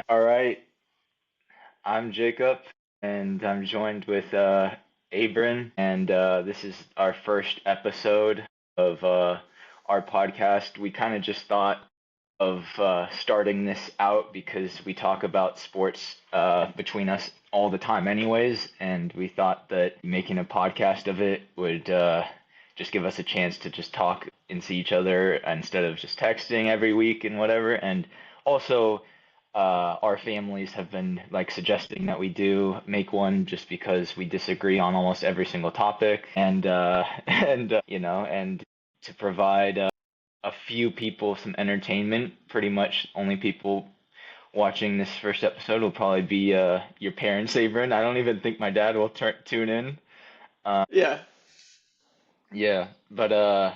All right, I'm Jacob, and I'm joined with Abram, and this is our first episode of our podcast. We kind of just thought of starting this out because we talk about sports between us all the time, anyways, and we thought that making a podcast of it would just give us a chance to just talk and see each other instead of just texting every week and whatever. And also, our families have been like suggesting that we do make one just because we disagree on almost every single topic, and and to provide a few people some entertainment. Pretty much only people watching this first episode will probably be your parents, Abram. I don't even think my dad will tune in. Uh, Yeah. yeah, but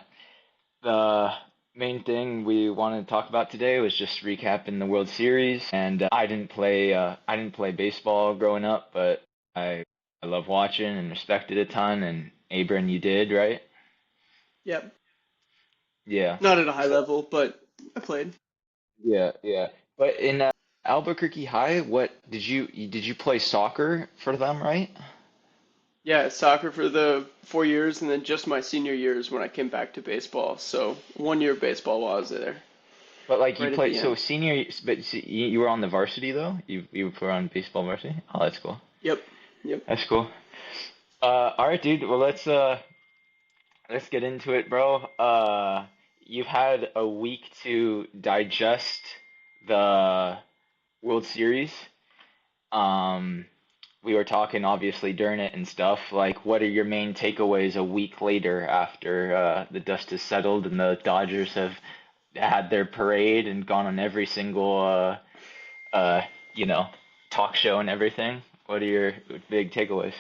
the main thing we wanted to talk about today was just recapping the World Series. And I didn't play baseball growing up, but I love watching and respect it a ton. And Abram, you did, right? Yep. Yeah. Not at a high So level, but I played. yeah, yeah. But in Albuquerque High, what did you play soccer for them, right? Yeah, soccer for the 4 years, and then just my senior years when I came back to baseball. So 1 year of baseball while I was there, But like you right at played the so end. senior, but you were on the varsity though. You were on baseball varsity. Oh, that's cool. Yep. Yep. That's cool. All right, dude. Well, let's get into it, bro. You've had a week to digest the World Series. Um, we were talking obviously during it and stuff. Like, what are your main takeaways a week later after the dust has settled and the Dodgers have had their parade and gone on every single uh, you know, talk show and everything? What are your big takeaways?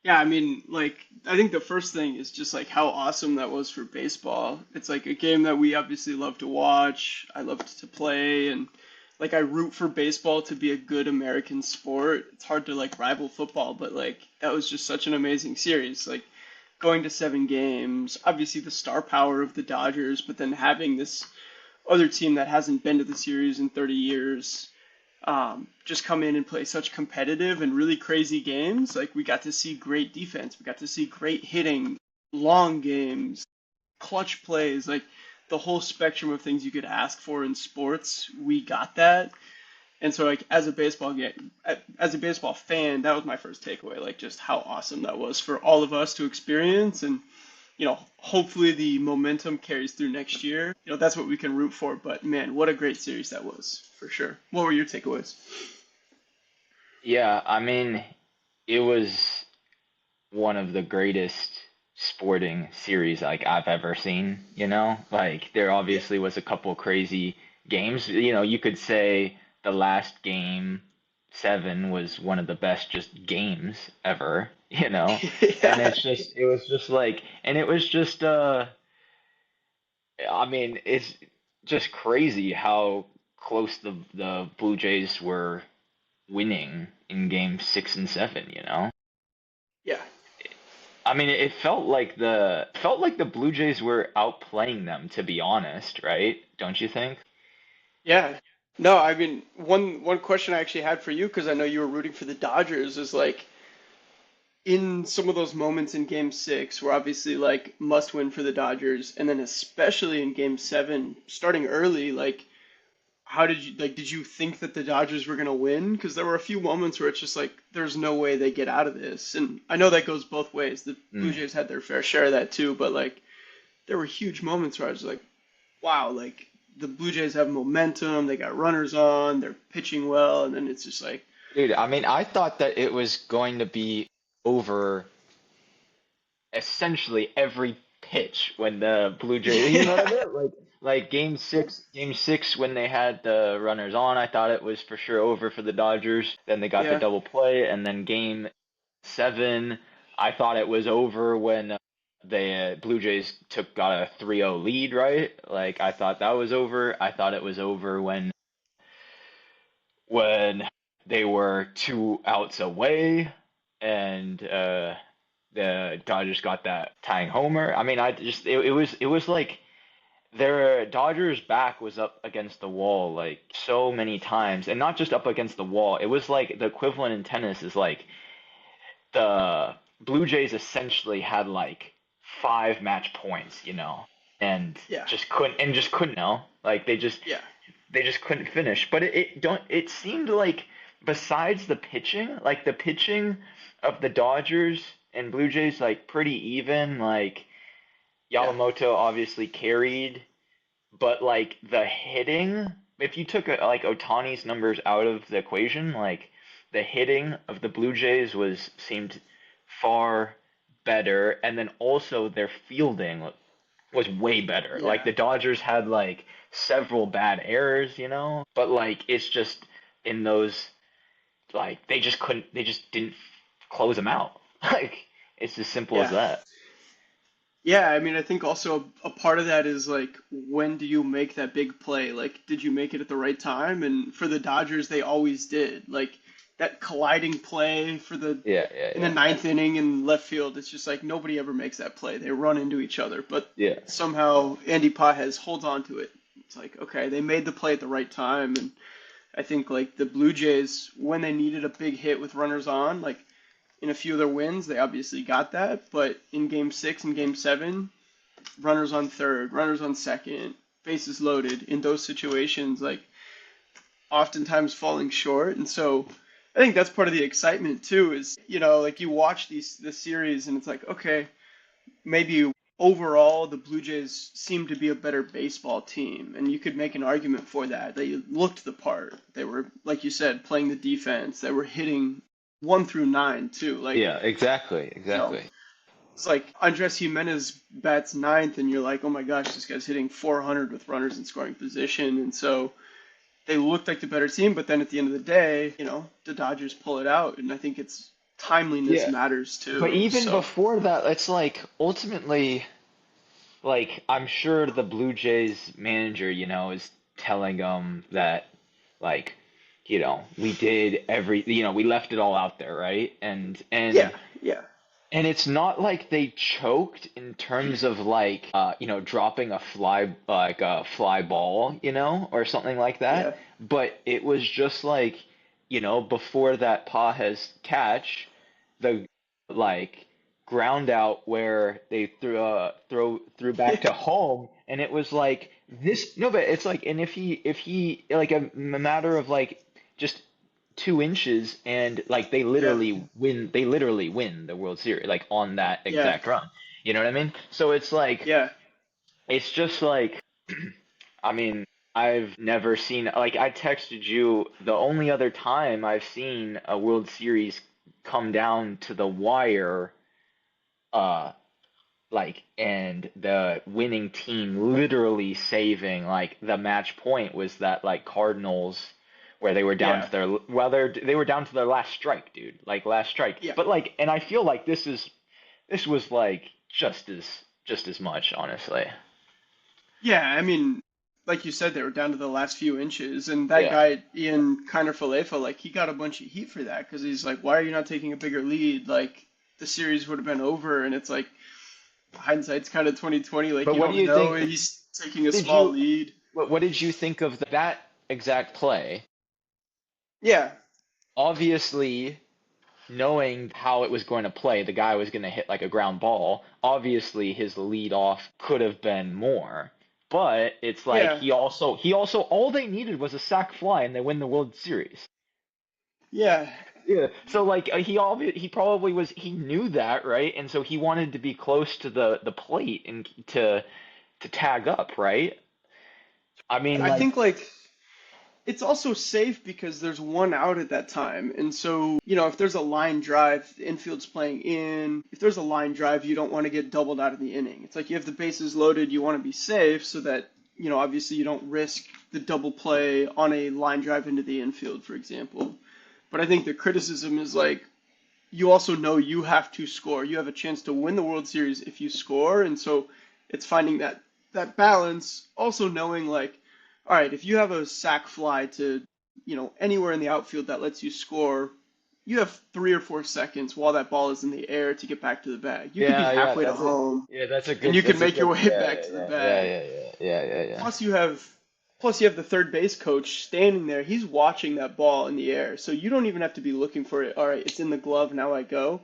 Yeah, I mean, I think the first thing is just like how awesome that was for baseball. It's like a game that we obviously love to watch. I love to play, and I root for baseball to be a good American sport. It's hard to like rival football, but that was just such an amazing series. Like going to 7 games, obviously the star power of the Dodgers, but then having this other team that hasn't been to the series in 30 years just come in and play such competitive and really crazy games. Like we got to see great defense, we got to see great hitting, long games, clutch plays, like the whole spectrum of things you could ask for in sports. We got that. And so, like as a baseball fan, that was my first takeaway. Like just how awesome that was for all of us to experience, and hopefully the momentum carries through next year. That's what we can root for. But man, what a great series that was for sure. What were your takeaways? Yeah, I mean, it was one of the greatest sporting series like I've ever seen, you know? Like there Yeah. obviously was a couple crazy games. You know, you could say the last game 7 was one of the best just games ever, you know? And Yeah. it was just like and it was just I mean, it's just crazy how close the Blue Jays were winning in game 6 and 7, you know? Yeah. I mean, it felt like the Blue Jays were outplaying them, to be honest, right? Don't you think? Yeah. No, I mean, one question I actually had for you, because I know you were rooting for the Dodgers, is like in some of those moments in Game 6 were obviously like must win for the Dodgers, and then especially in Game 7, starting early, like how did you think that the Dodgers were going to win? Because there were a few moments where it's just like there's no way they get out of this. And I know that goes both ways. The Blue Mm. Jays had their fair share of that too, but like there were huge moments where I was like, wow, like the Blue Jays have momentum, they got runners on, they're pitching well, and then it's just like, Dude, I mean, I thought that it was going to be over essentially every pitch when the Blue Jays, you know what I yeah, mean? Like game 6 when they had the runners on, I thought it was for sure over for the Dodgers. Then they got the yeah, double play, and then game 7, I thought it was over when the Blue Jays got a 3-0 lead, right? Like I thought that was over. I thought it was over when they were 2 outs away and the Dodgers got that tying homer. I mean, it was like their Dodgers back was up against the wall like so many times, and not just up against the wall. It was like the equivalent in tennis is like the Blue Jays essentially had like 5 match points, and Yeah, just couldn't know. Like yeah, they just couldn't finish. But it seemed like besides the pitching of the Dodgers and Blue Jays like pretty even. Like yeah, Yamamoto obviously carried, but like the hitting, if you took like Otani's numbers out of the equation, like the hitting of the Blue Jays was seemed far better, and then also their fielding was way better. Like yeah. the Dodgers had like several bad errors, but like it's just in those like they just didn't close them out. Like it's as simple as Yeah. that. Yeah, I mean, I think also a part of that is like, when do you make that big play? Like, did you make it at the right time? And for the Dodgers, they always did. Like that colliding play Yeah, yeah, in the yeah. ninth inning in left field, it's just like nobody ever makes that play. They run into each other, but Yeah. somehow Andy Pages holds on to it. It's like, okay, they made the play at the right time, and I think like the Blue Jays, when they needed a big hit with runners on, like in a few of their wins, they obviously got that. But in game six and game seven, runners on third, runners on second, bases loaded, in those situations, like oftentimes falling short. And so I think that's part of the excitement too, is, like you watch this series and it's like, okay, maybe overall the Blue Jays seem to be a better baseball team, and you could make an argument for that. They looked the part. They were, like you said, playing the defense. They were hitting 1 through 9 too. Like, Yeah, exactly, you know, exactly. it's like Andres Jimenez bats ninth, and you're like, oh my gosh, this guy's hitting 400 with runners in scoring position. And so they looked like the better team, but then at the end of the day, the Dodgers pull it out, and I think it's timeliness Yeah. matters But too. even So before that, it's like ultimately, like I'm sure the Blue Jays manager, is telling them that, like, we did we left it all out there, right? yeah, yeah, And it's not like they choked in terms of like dropping a fly ball, or something like that. yeah, But it was just like, before that Pages catch, the like ground out where they threw back to home, and it was like this. No, but it's like, and if he like a matter of like just 2 inches, and like yeah, they literally win the World Series like on that yeah, exact run. You know what I mean? So it's like yeah. it's just like I mean, I've never seen, like I texted you, the only other time I've seen a World Series come down to the wire, uh and the winning team literally saving like the match point was that like Cardinals, where they were down Yeah, to their well they were down to their last strike, dude, like last strike. yeah, But like, and I feel like this was like just as much, honestly. yeah. I mean, like you said, they were down to the last few inches, and that Yeah. guy Ian Kiner Falefa, like he got a bunch of heat for that because he's like, "Why are you not taking a bigger lead? Like the series would have been over." And it's like hindsight's kind of 2020. Like But you what do don't you know. think? He's taking a Did small you lead. what did you think of that exact play? Yeah, Obviously, knowing how it was going to play, the guy was going to hit like a ground ball. Obviously, his lead off could have been more, but it's like yeah, he also all they needed was a sac fly and they win the World Series. yeah, Yeah. So like he probably he knew that, right? And so he wanted to be close to the plate and to tag up, right? I mean, I like, think like it's also safe because there's one out at that time. And so, if there's a line drive, the infield's playing in. If there's a line drive, you don't want to get doubled out of the inning. It's like you have the bases loaded, you want to be safe so that, obviously you don't risk the double play on a line drive into the infield, for example. But I think the criticism is like, you also know you have to score. You have a chance to win the World Series if you score. And so it's finding that balance, also knowing like, all right, if you have a sac fly to, anywhere in the outfield that lets you score, you have 3 or 4 seconds while that ball is in the air to get back to the bag. You could be Yeah, yeah, halfway to home that's a and good, you can make your way yeah, back yeah, to the yeah, yeah, bag. yeah, yeah, yeah, yeah, Plus you have plus you have the third base coach standing there. He's watching that ball in the air. So you don't even have to be looking for it. All right, it's in the glove, now I go.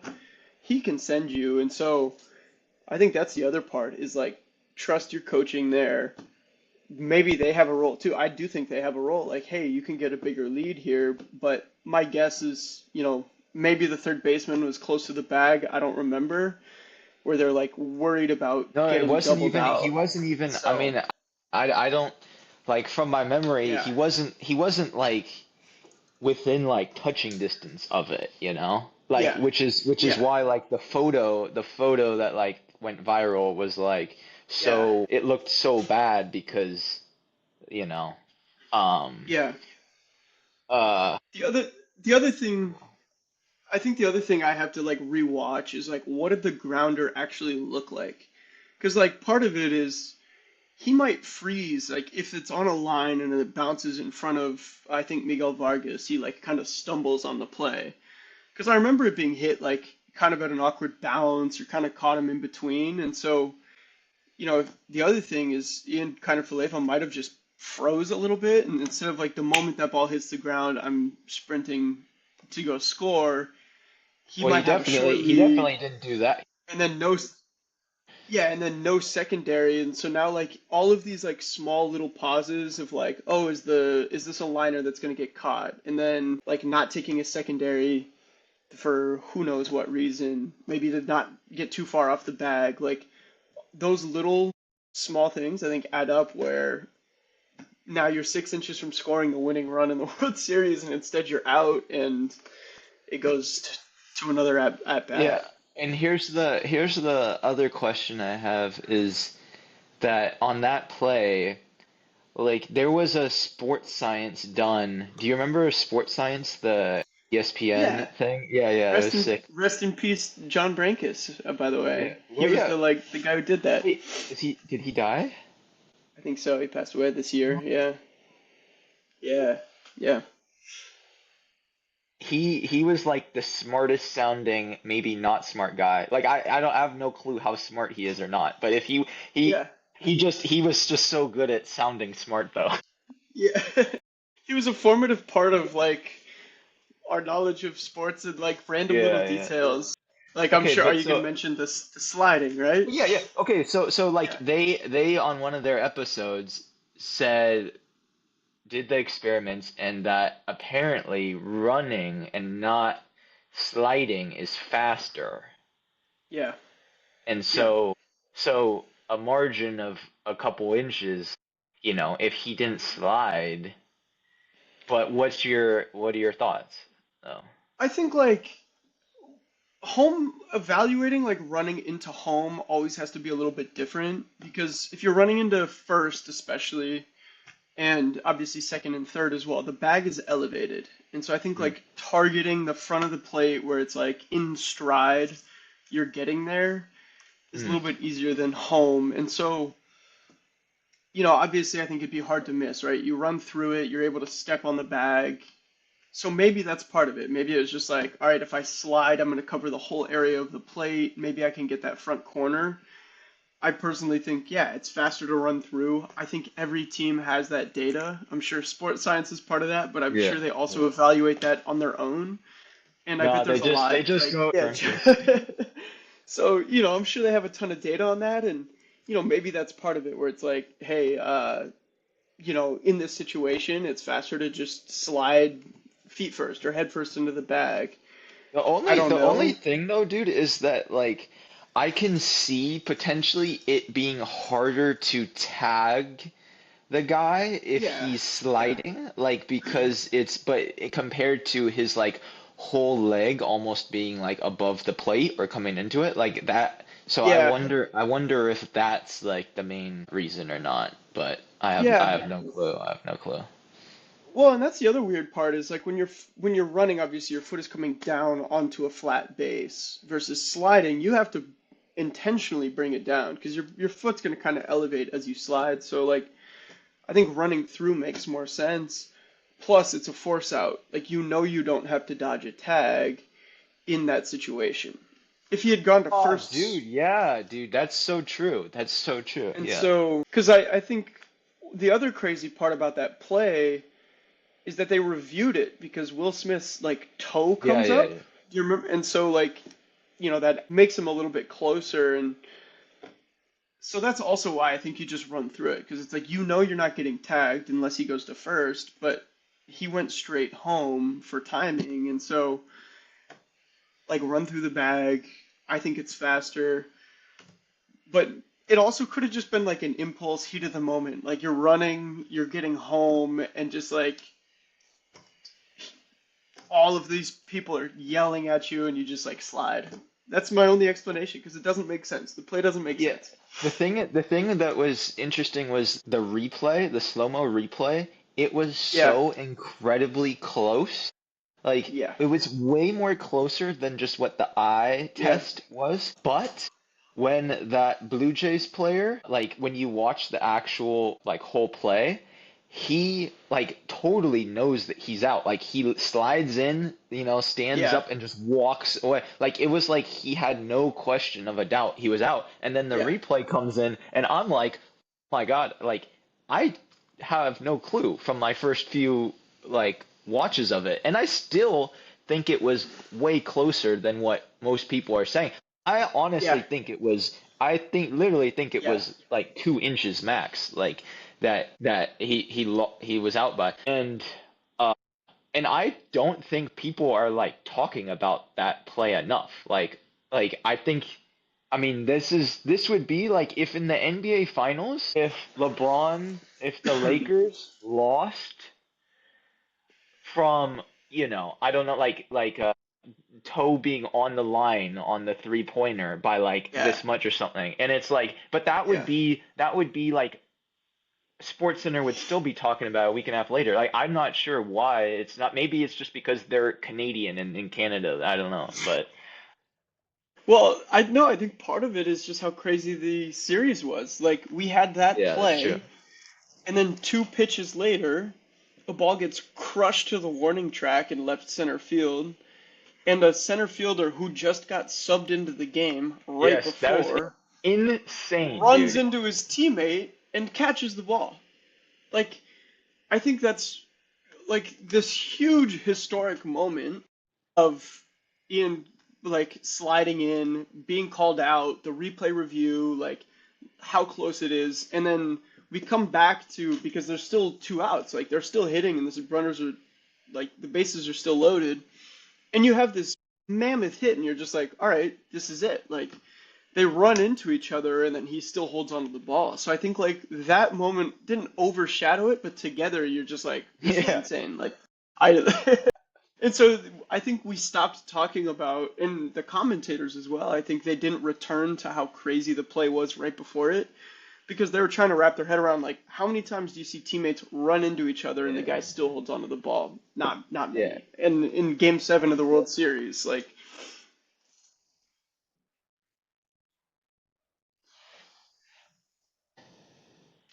He can send you. And so I think that's the other part is like trust your coaching there. Maybe they have a role too. I do think they have a role. Like, hey, you can get a bigger lead here, but my guess is, maybe the third baseman was close to the bag. I don't remember where they're like worried about No, it getting wasn't doubled even. He out. wasn't even. I So, mean, I don't like from my memory. yeah, He wasn't like within like touching distance of it. Like yeah, which is yeah, why like the photo that like went viral was like yeah, so it looked so bad because you know um yeah. uh The other the other thing I think the other thing I have to like rewatch is like what did the grounder actually look like? Because like part of it is he might freeze like if it's on a line and it bounces in front of I think Miguel Vargas, he like kind of stumbles on the play. Because I remember it being hit like kind of at an awkward balance or kind of caught him in between, and so the other thing is Ian kind of Falefa might have just froze a little bit, and instead of like the moment that ball hits the ground, I'm sprinting to go score, he well might have a short he lead, definitely didn't do that. and then no, yeah, and then no secondary, and so now like all of these like small little pauses of like, oh, is this a liner that's gonna get caught, and then like not taking a secondary for who knows what reason, maybe to not get too far off the bag, like those little small things I think add up where now you're 6 inches from scoring the winning run in the World Series and instead you're out and it goes to another at Yeah, bat. and here's the other question I have is that on that play, like there was a sports science done. Do you remember sports science, the ESPN Yeah. thing? Yeah, yeah, it was sick. Rest in peace, John Brankus, by the Yeah. way. He Well, was yeah. the guy who did that. Wait, did he die? I think so. He passed away this year. Yeah. Yeah. Yeah. He was like the smartest sounding, maybe not smart guy. Like I have no clue how smart he is or not. But if he Yeah. he was just so good at sounding smart though. Yeah. He was a formative part of like our knowledge of sports and like random little Yeah, yeah. details. Like I'm Okay, sure, are but you gonna so mention this the sliding, right? yeah, yeah. Okay, so like Yeah. they on one of their episodes said did the experiments and that apparently running and not sliding is faster. Yeah. And Yeah. so a margin of a couple inches, if he didn't slide, but what are your thoughts? Oh. I think like home evaluating like running into home always has to be a little bit different because if you're running into first especially and obviously second and third as well, the bag is elevated. And so I think Mm, like targeting the front of the plate where it's like in stride, you're getting there is a mm, little bit easier than home. And so obviously I think it'd be hard to miss, right? You run through it, you're able to step on the bag. So maybe that's part of it. Maybe it's just like, all right, if I slide, I'm going to cover the whole area of the plate. Maybe I can get that front corner. I personally think, yeah, it's faster to run through. I think every team has that data. I'm sure sports science is part of that, but I'm yeah. sure they Yeah. also evaluate that on their own. And I bet No, there's a lot, they just like, go yeah. ranking. So, I'm sure they have a ton of data on that. And, maybe that's part of it where it's like, hey, in this situation, it's faster to just slide feet first or head first into the bag. The I only don't the only know. thing though, dude, is that like I can see potentially it being harder to tag the guy if Yeah, he's yeah, sliding, like because compared to his like whole leg almost being like above the plate or coming into it like that. So yeah, I wonder if that's like the main reason or not. But I yeah. have no clue. I have no clue. Well, and that's the other weird part is like when you're running, obviously your foot is coming down onto a flat base versus sliding, you have to intentionally bring it down because your foot's going to kind of elevate as you slide. So like I think running through makes more sense. Plus, it's a force out. Like, you don't have to dodge a tag in that situation. If he had gone to Oh, dude, first, yeah, dude, that's so true. That's so true. and Yeah. so, because I think the other crazy part about that play is that they reviewed it because Will Smith's like toe Yeah, comes yeah, up. yeah. Do you remember? And so like, that makes him a little bit closer, and so that's also why I think you just run through it because it's like you're not getting tagged unless he goes to first, but he went straight home for timing, and so like run through the bag. I think it's faster, but it also could have just been like an impulse, heat of the moment. Like you're running, you're getting home, and just like all of these people are yelling at you, and you just like slide. That's my only explanation because it doesn't make sense. The play doesn't make Yeah. sense. The thing that was interesting was the replay, the slow-mo replay. It was Yeah, so incredibly close. Like yeah, it was way more closer than just what the eye yeah, test was. But when that Blue Jays player, like when you watch the actual like whole play, he like totally knows that he's out. Like he slides in, stands yeah, up and just walks away. Like it was like he had no question of a doubt he was out. And then the yeah, replay comes in and I'm like, my God, like I have no clue from my first few like watches of it. And I still think it was way closer than what most people are saying. I honestly yeah, think it was literally think it yeah. was like 2 inches max, like that he was out by. Uh and I don't think people are like talking about that play enough. Like I mean this would be like if in the NBA finals, if the Lakers lost from, I don't know, like toe being on the line on the three-pointer by like Yeah, this much or something. And it's like, but yeah. that would be like Sports Center would still be talking about it a week and a half later. Like I'm not sure why it's not. Maybe it's just because they're Canadian and in Canada. I don't know, but Well, I know. I think part of it is just how crazy the series was. Like we had that yeah, that's true. play, and then two pitches later, a ball gets crushed to the warning track in left center field, and a center fielder who just got subbed into the game right Yes, that was before insane, runs dude. into his teammate and catches the ball. Like I think that's like this huge historic moment of Ian like sliding in, being called out, the replay review, like how close it is, and then we come back to because there's still two outs, like they're still hitting, and the runners are like the bases are still loaded, and you have this mammoth hit, and you're just like, all right, this is it. Like they run into each other, and then he still holds onto the ball. So I think like that moment didn't overshadow it, but together you're just like, this is Yeah. insane. Like I And so I think we stopped talking about, and the commentators as well, I think they didn't return to how crazy the play was right before it because they were trying to wrap their head around like how many times do you see teammates run into each other and the Yeah. guy still holds onto the ball? Not Yeah. many. And in game 7 of the World Series, like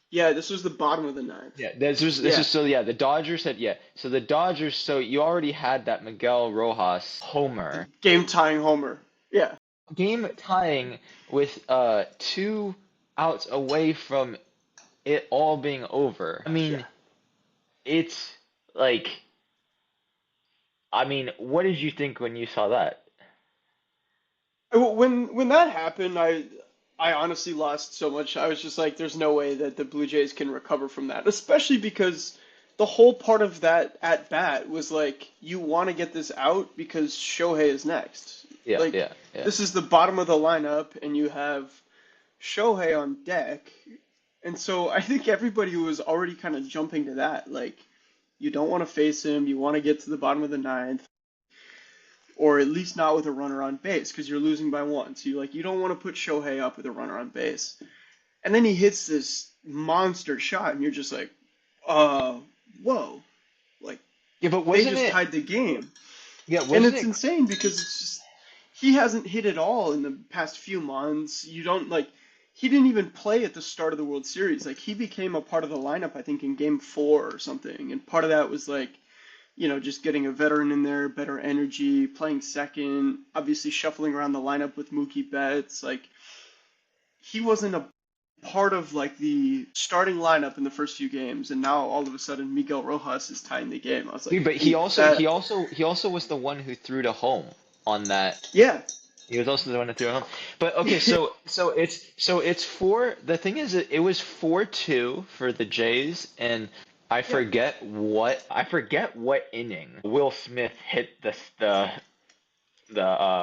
yeah, this was the bottom of the ninth. Yeah, this is Yeah. so yeah, the Dodgers had yeah. So the Dodgers, so you already had that Miguel Rojas The homer game tying homer. Yeah. game tying with 2 outs away from it all being over. I Yeah. mean, it's like what did you think when you saw that? When that happened, I honestly lost so much. I was just like, there's no way that the Blue Jays can recover from that, especially because the whole part of that at bat was like, you want to get this out because Shohei is next. Yeah, Like, yeah, yeah. this is the bottom of the lineup, and you have Shohei on deck, and so I think everybody was already kind of jumping to that. Like, you don't want to face him. You want to get to the bottom of the ninth or at least not with a runner on base because you're losing by one. So you don't want to put Shohei up with a runner on base. And then he hits this monster shot, and you're just like, whoa, like Yeah, but they wasn't just it? tied the game, Yeah, and wasn't it's it? insane because it's just he hasn't hit at all in the past few months. You don't like he didn't even play at the start of the World Series. Like he became a part of the lineup, I think, in Game 4 or something. And part of that was like, just getting a veteran in there, better energy, playing second, obviously shuffling around the lineup with Mookie Betts. Like he wasn't a part of like the starting lineup in the first few games, and now all of a sudden Miguel Rojas is tying the game. I was like, Dude, but he ooh, also he that, also he also was the one who threw to home on that. yeah, He was also the one that threw it home. But okay, so it's four. The thing is, it was 4-2 for the Jays, and yeah. I forget what inning Will Smith hit the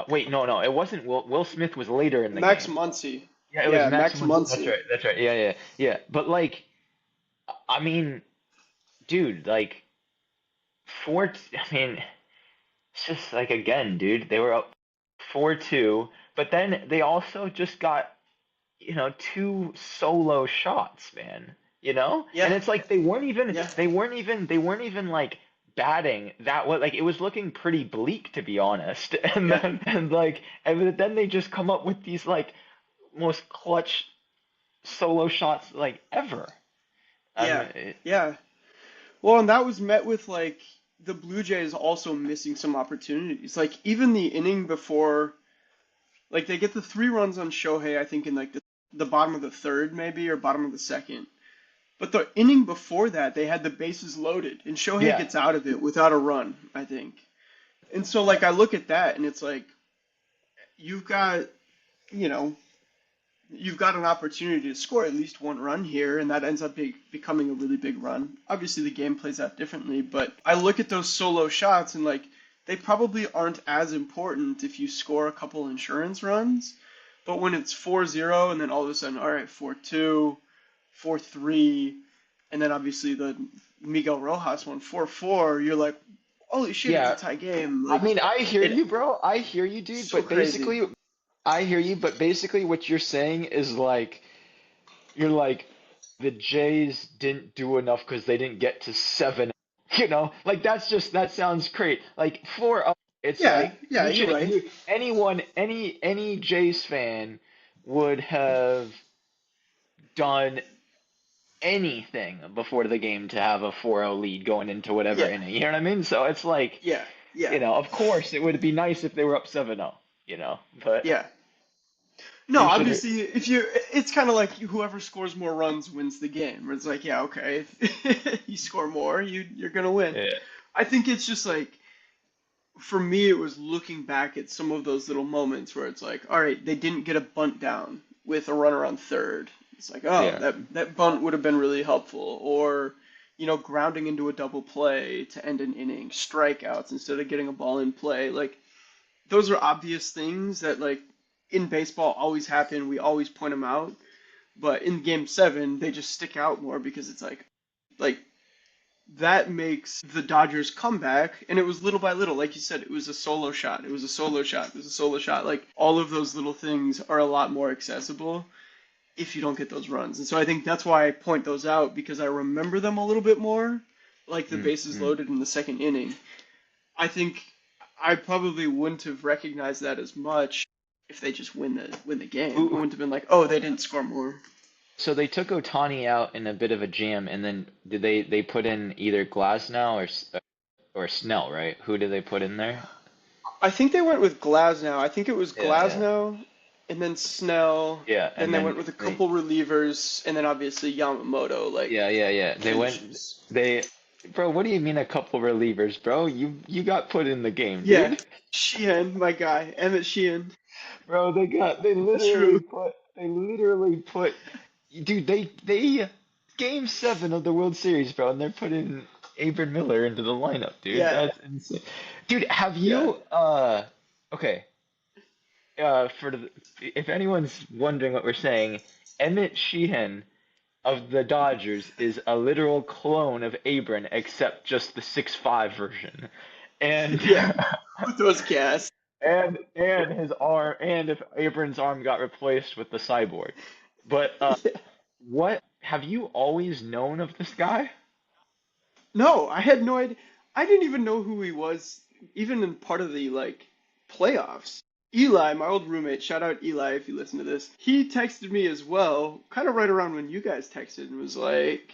wait, no, it wasn't Will Smith was later in the Max game. Muncy, Yeah, it was yeah, Max Max Muncy. That's Muncy. right. That's right. Yeah. But like, I mean, dude, like I mean, it's just like again, dude, they were up 4-2, but then they also just got, two solo shots, man. And Yeah, it's like they weren't even yeah, they weren't even they weren't even like batting that well. Like it was looking pretty bleak, to be honest. And yeah, then they just come up with these like most clutch solo shots like ever. yeah, It, yeah. Well, and that was met with like the Blue Jays also missing some opportunities. Like even the inning before, like they get the 3 runs on Shohei, I think in like the bottom of the third maybe or bottom of the second. But the inning before that, they had the bases loaded, and Shohei yeah, gets out of it without a run, I think. And so like I look at that and it's like you've got, you know, you've got an opportunity to score at least 1 run here, and that ends up becoming a really big run. Obviously, the game plays out differently, but I look at those solo shots and like they probably aren't as important if you score a couple insurance runs. But when it's 4-0 and then all of a sudden, all right, 4-2, 4-3, and then obviously the Miguel Rojas one 4-4, you're like, holy shit, it's a yeah. tie game. I Like mean, I hear it, you, bro. I hear you, dude. so But crazy. basically, I hear you. But basically, what you're saying is like you're like the Jays didn't do enough because they didn't get to 7. Like that sounds great. Like 4-0, it's Yeah, like yeah, you're right. any Jays fan would have done anything before the game to have a 4-0 lead going into whatever Yeah, inning. You know what I mean? So it's like, yeah, yeah, of course it would be nice if they were up 7-0, but yeah. No, you should. obviously, if you, it's kind of like whoever scores more runs wins the game. Where it's like, yeah, okay, if you score more, you're gonna win. Yeah. I think it's just like, for me, it was looking back at some of those little moments where it's like, all right, they didn't get a bunt down with a runner on third. It's like, oh, Yeah. that bunt would have been really helpful, or grounding into a double play to end an inning, strikeouts instead of getting a ball in play. Like those are obvious things that like in baseball always happen. We always point them out, but in Game 7 they just stick out more because it's like that makes the Dodgers come back, and it was little by little. Like you said, it was a solo shot. It was a solo shot. It was a solo shot. Like all of those little things are a lot more accessible if you don't get those runs. And so I think that's why I point those out because I remember them a little bit more, like the bases Mm-hmm. loaded in the second inning. I think I probably wouldn't have recognized that as much if they just win the game. I wouldn't have been like, oh, they didn't score more. So they took Otani out in a bit of a jam, and then did they put in either Glasnow or Snell, right? Who did they put in there? I think they went with Glasnow. I think it was Yeah. Glasnow and then Snell. Yeah, Then and they then went with a couple relievers, and then obviously Yamamoto like yeah. finishes. Bro, what do you mean a couple relievers, bro? You got put in the game, Yeah, dude. Sheehan, my guy, Emmett Sheehan. Bro, That's true. they literally put, dude, they game 7 of the World Series, bro, and they're putting Abram Miller into the lineup, dude. Yeah, That's insane. Dude, have yeah, you okay, if anyone's wondering what we're saying, Emmett Sheehan of the Dodgers is a literal clone of Abram, except just the 6'5" version. And yeah. With those gas. and his arm, and if Abram's arm got replaced with the cyborg. But Yeah. what have you always known of this guy? No, I had no idea. I didn't even know who he was, even in part of the like playoffs. Eli, my old roommate, shout out Eli if you listen to this. He texted me as well, kind of right around when you guys texted, and was like,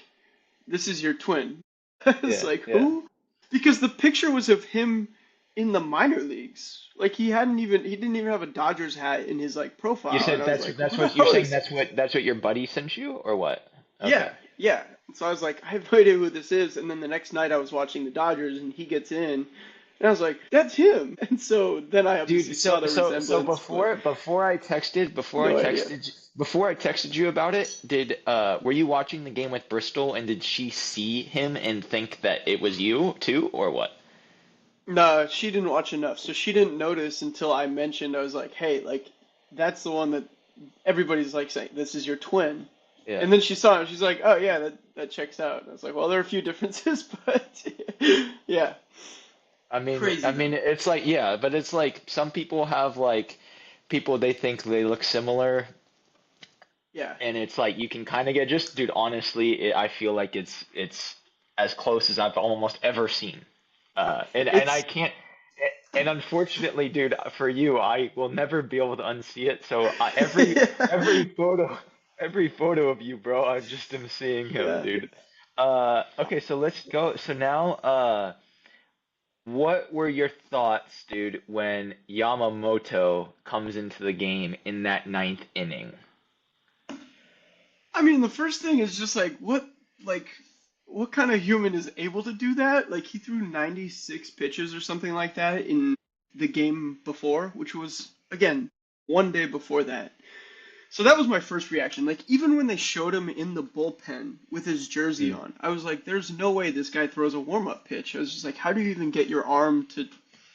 "This is your twin." I was Yeah, like, yeah. "Who?" Because the picture was of him in the minor leagues. Like he didn't even have a Dodgers hat in his like You profile, and said I was that's like, that's "Who the what you're hell saying. is?" That's what your buddy sent you, or what? Okay. Yeah, yeah. So I was like, I have no idea who this is. And then the next night I was watching the Dodgers, and he gets in, and I was like, "That's him." And so then I obviously Dude, saw so the so so resemblance, but before I no idea. texted you about it, did were you watching the game with Bristol and did she see him and think that it was you too or what? No, she didn't watch enough, so she didn't notice until I mentioned. I was like, "Hey, like that's the one that everybody's like saying this is your twin." Yeah. And then she saw it. She's like, "Oh yeah, that checks out." And I was like, "Well, there are a few differences, but yeah, I crazy mean though." it's like yeah, but it's like some people have like people they think they look similar Yeah, and it's like you can kind of get just dude honestly I feel like it's as close as I've almost ever seen. And I it's can't and unfortunately, dude, for you, I will never be able to unsee it. So every photo, every photo of you, bro, I just am seeing him, yeah. dude. Okay, so let's go. So now, what were your thoughts, dude, when Yamamoto comes into the game in that ninth inning? I mean, the first thing is just like what kind of human is able to do that? Like he threw 96 pitches or something like that in the game before, which was again one day before that. So that was my first reaction. Like even when they showed him in the bullpen with his jersey Mm. on, I was like, "There's no way this guy throws a warm-up pitch." I was just like, "How do you even get your arm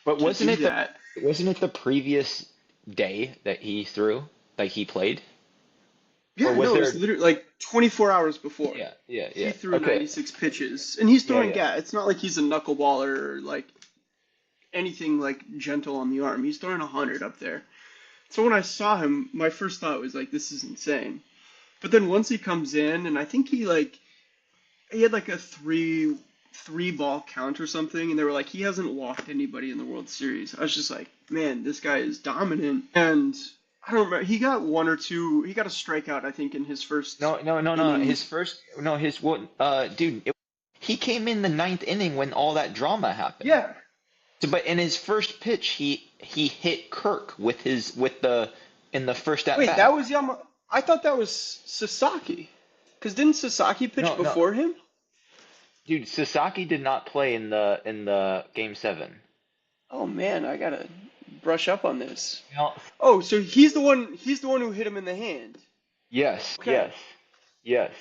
But to do that?" wasn't it the previous day that he threw, like he played? Or Yeah, was no, it was there? literally like 24 hours before. Yeah, yeah, He yeah. threw Okay. 96 pitches, and he's Yeah, throwing, yeah. yeah, it's not like he's a knuckleballer or like anything like gentle on the arm. He's throwing 100 up there. So when I saw him, my first thought was like, this is insane. But then once he comes in, and I think he had like a three ball count or something, and they were like, he hasn't walked anybody in the World Series. I was just like, man, this guy is dominant. And I don't remember, he got one or two, he got a strikeout, I think, in his first No, no, no, no. inning. His first, no, his what? Dude, he came in the ninth inning when all that drama happened. Yeah. So, but in his first pitch, he hit Kirk with his with the in the first at Wait, that bat. was I thought that was Sasaki. Because didn't Sasaki pitch No, no, before him? dude, Sasaki did not play in the game seven. Oh man, I gotta brush up on this. No. Oh, so he's the one who hit him in the hand. Yes, Okay. yes, yes.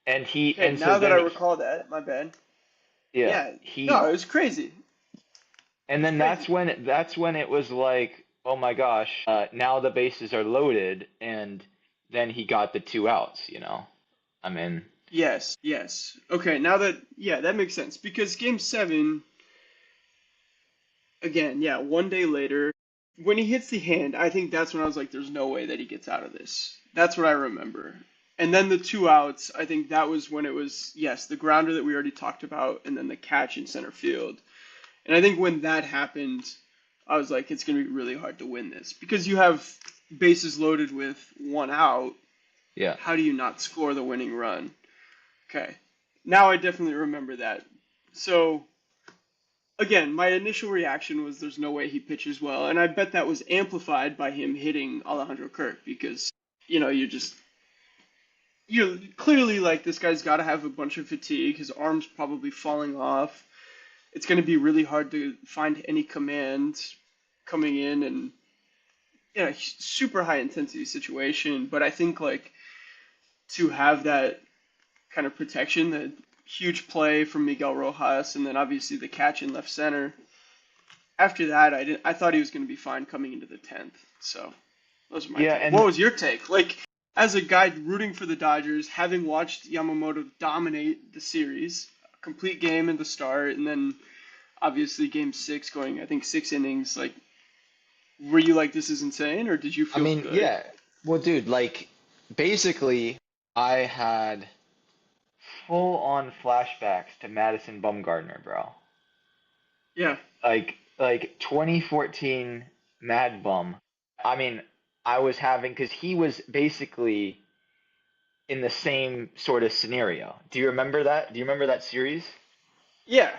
And he Okay, and so now that I then recall that, my bad. yeah, Yeah. No, he it was crazy. and then Crazy. that's when it was like, oh my gosh, now the bases are loaded, and then he got the two outs, you know. I mean, Yes, yes. Okay, now that yeah, that makes sense. Because game seven, again, yeah, one day later, when he hits the hand, I think that's when I was like, there's no way that he gets out of this. That's what I remember. And then the two outs, I think that was when it was, yes, the grounder that we already talked about, and then the catch in center field. And I think when that happened, I was like, it's going to be really hard to win this. Because you have bases loaded with one out. yeah. How do you not score the winning run? Okay. Now I definitely remember that. So again, my initial reaction was there's no way he pitches well, and I bet that was amplified by him hitting Alejandro Kirk because you're just clearly like this guy's got to have a bunch of fatigue. His arm's probably falling off. It's going to be really hard to find any command coming in, and super high intensity situation. But I think like to have that kind of protection, the huge play from Miguel Rojas, and then obviously the catch in left center. After that, I thought he was going to be fine coming into the 10th. So those are my Yeah, take. What and was your take? Like as a guy rooting for the Dodgers, having watched Yamamoto dominate the series, complete game in the start, and then obviously game six going, I think 6 innings. Like, were you like this is insane, or did you I feel mean, good? yeah. Well, dude, like basically I had full on flashbacks to Madison Bumgarner, bro. Yeah. Like 2014 Mad Bum. I mean, I was having because he was basically in the same sort of scenario. Do you remember that? Do you remember that series? Yeah,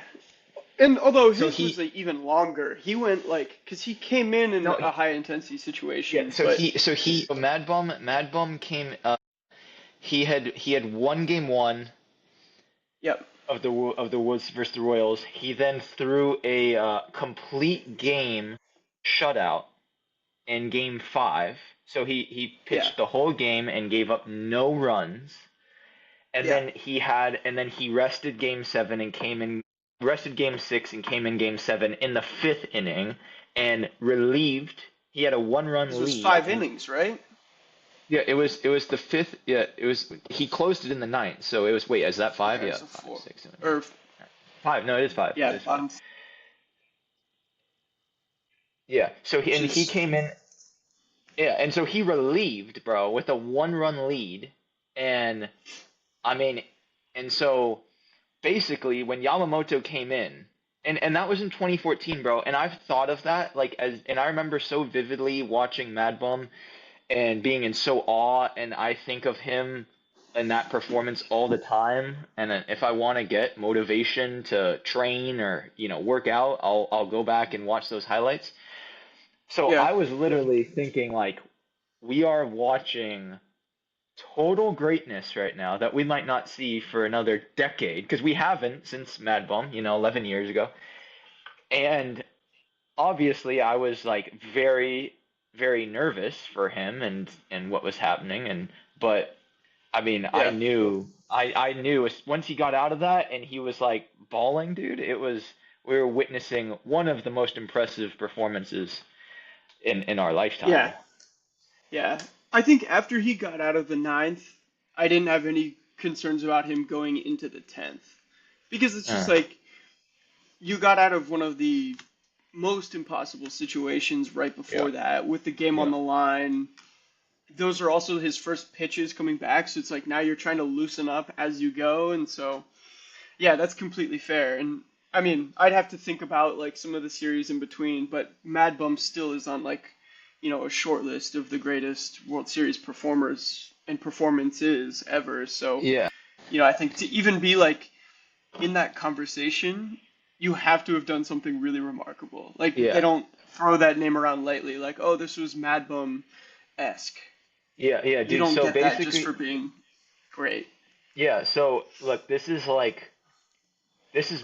and although So his was he like even longer, he went like because he came in no a high intensity yeah. situations, So but Mad Bum came. He had won game one yep, of the Woods versus the Royals. He then threw a complete game shutout in game five. So he yeah, pitched the whole game and gave up no runs. yeah. And then he rested game seven and came in rested game six and came in game seven in the fifth inning and relieved. He had a one This run was lead five and innings, right? yeah, it was the fifth. Yeah, it was he closed it in the ninth. So it was wait, is that five? Okay, Yeah, so five, four six, seven, eight. or Five. No, it is five. It yeah, is five. bottom, Yeah. So which he is came in. Yeah, and so he relieved, bro, with a one run lead, and I mean, and so basically when Yamamoto came in, and that was in 2014, bro, and I've thought of that like and I remember so vividly watching Mad Bum and being in so awe, and I think of him and that performance all the time. And then if I want to get motivation to train or work out, I'll go back and watch those highlights. So yeah, I was literally thinking like we are watching total greatness right now that we might not see for another decade because we haven't since Mad Bum, 11 years ago. And obviously, I was like very, very nervous for him and what was happening. But I mean, yeah, I knew once he got out of that and he was like balling, dude. We were witnessing one of the most impressive performances in our lifetime. yeah, yeah. I think after he got out of the ninth, I didn't have any concerns about him going into the 10th because it's just Uh, like you got out of one of the most impossible situations right yeah, before that with the game on yeah, the line. Those are also his first pitches coming back, so it's like now you're trying to loosen up as you go, and so yeah, that's completely fair. And I mean, I'd have to think about like some of the series in between, but Mad Bum still is on like, a short list of the greatest World Series performers and performances ever. So, yeah, I think to even be like in that conversation, you have to have done something really remarkable. Like they yeah. don't throw that name around lightly, like, oh, this was Mad Bum esque. Yeah, yeah, You dude. don't So get that just for basically, being great. yeah, so look, this is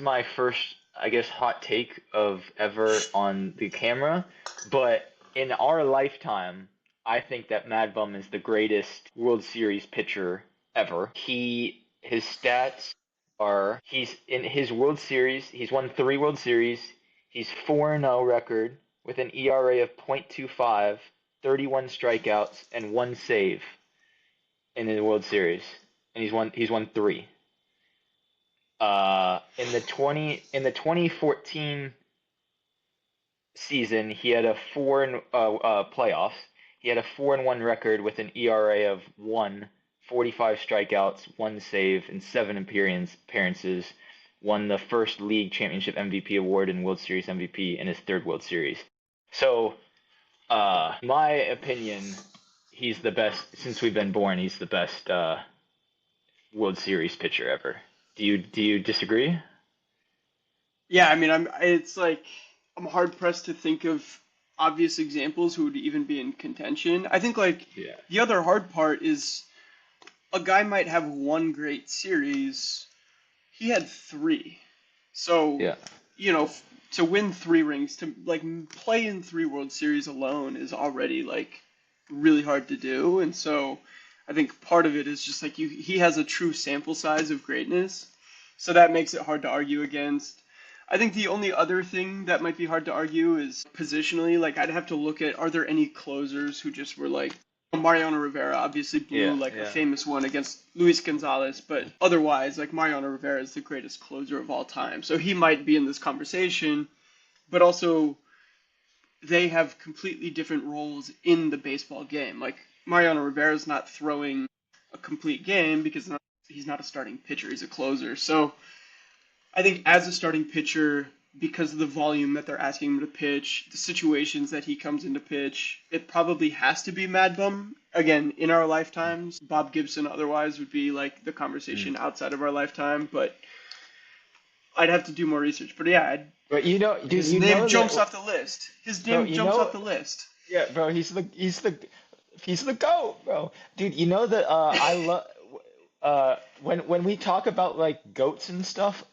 my first, I guess, hot take of ever on the camera, but in our lifetime, I think that Mad Bum is the greatest World Series pitcher ever. His stats are he's in his World Series, he's won 3 World Series. He's 4-0 record with an ERA of .25, 31 strikeouts and 1 save in the World Series, and he's won 3. In the 2014 season, he had a playoffs. He had a 4-1 record with an ERA of 1, 45 strikeouts, 1 save, and 7 appearances. Won the first league championship MVP award and World Series MVP in his third World Series. So, my opinion, he's the best since we've been born. He's the best World Series pitcher ever. Do you disagree? Yeah, I mean, it's like I'm hard pressed to think of obvious examples who would even be in contention. I think like Yeah. the other hard part is a guy might have one great series. He had three. So, Yeah. to win three rings, to like play in three World Series alone is already like really hard to do. And so I think part of it is just like he has a true sample size of greatness. So that makes it hard to argue against. I think the only other thing that might be hard to argue is positionally. Like I'd have to look at are there any closers who just were like Mariano Rivera obviously blew Yeah. like a Yeah. famous one against Luis Gonzalez, but otherwise like Mariano Rivera is the greatest closer of all time. So he might be in this conversation, but also they have completely different roles in the baseball game. Like Mariano Rivera is not throwing a complete game because he's not a starting pitcher, he's a closer. So I think as a starting pitcher, because of the volume that they're asking him to pitch, the situations that he comes into pitch, it probably has to be Mad Bum. Again, in our lifetimes, Bob Gibson otherwise would be like the Mm. conversation outside of our lifetime, but I'd have to do more research. But yeah, But dude, his you name know that, jumps off the list. His bro. name jumps off the list. Yeah, bro. He's the goat, bro. Dude, you know that I love when we talk about like goats and stuff.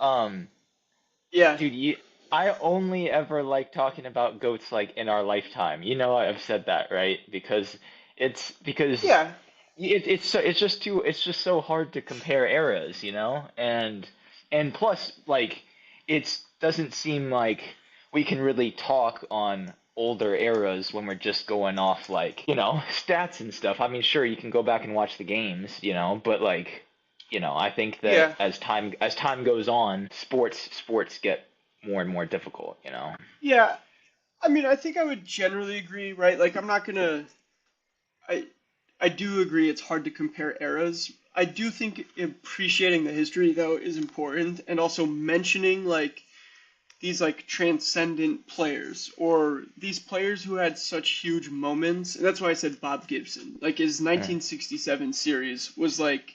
Yeah, Dude, I only ever like talking about goats like in our lifetime. You know, I've said that, right? Because yeah, it's just so hard to compare eras, you know? And plus like it doesn't seem like we can really talk on older eras when we're just going off like, stats and stuff. I mean, sure, you can go back and watch the games, but like, I think that yeah, as time goes on, sports get more and more difficult, you know. yeah. I mean, I think I would generally agree, right? Like, I'm not gonna. I I do agree it's hard to compare eras. I do think appreciating the history though is important, and also mentioning like these like transcendent players or these players who had such huge moments. And that's why I said Bob Gibson. Like his Mm. 1967 series was like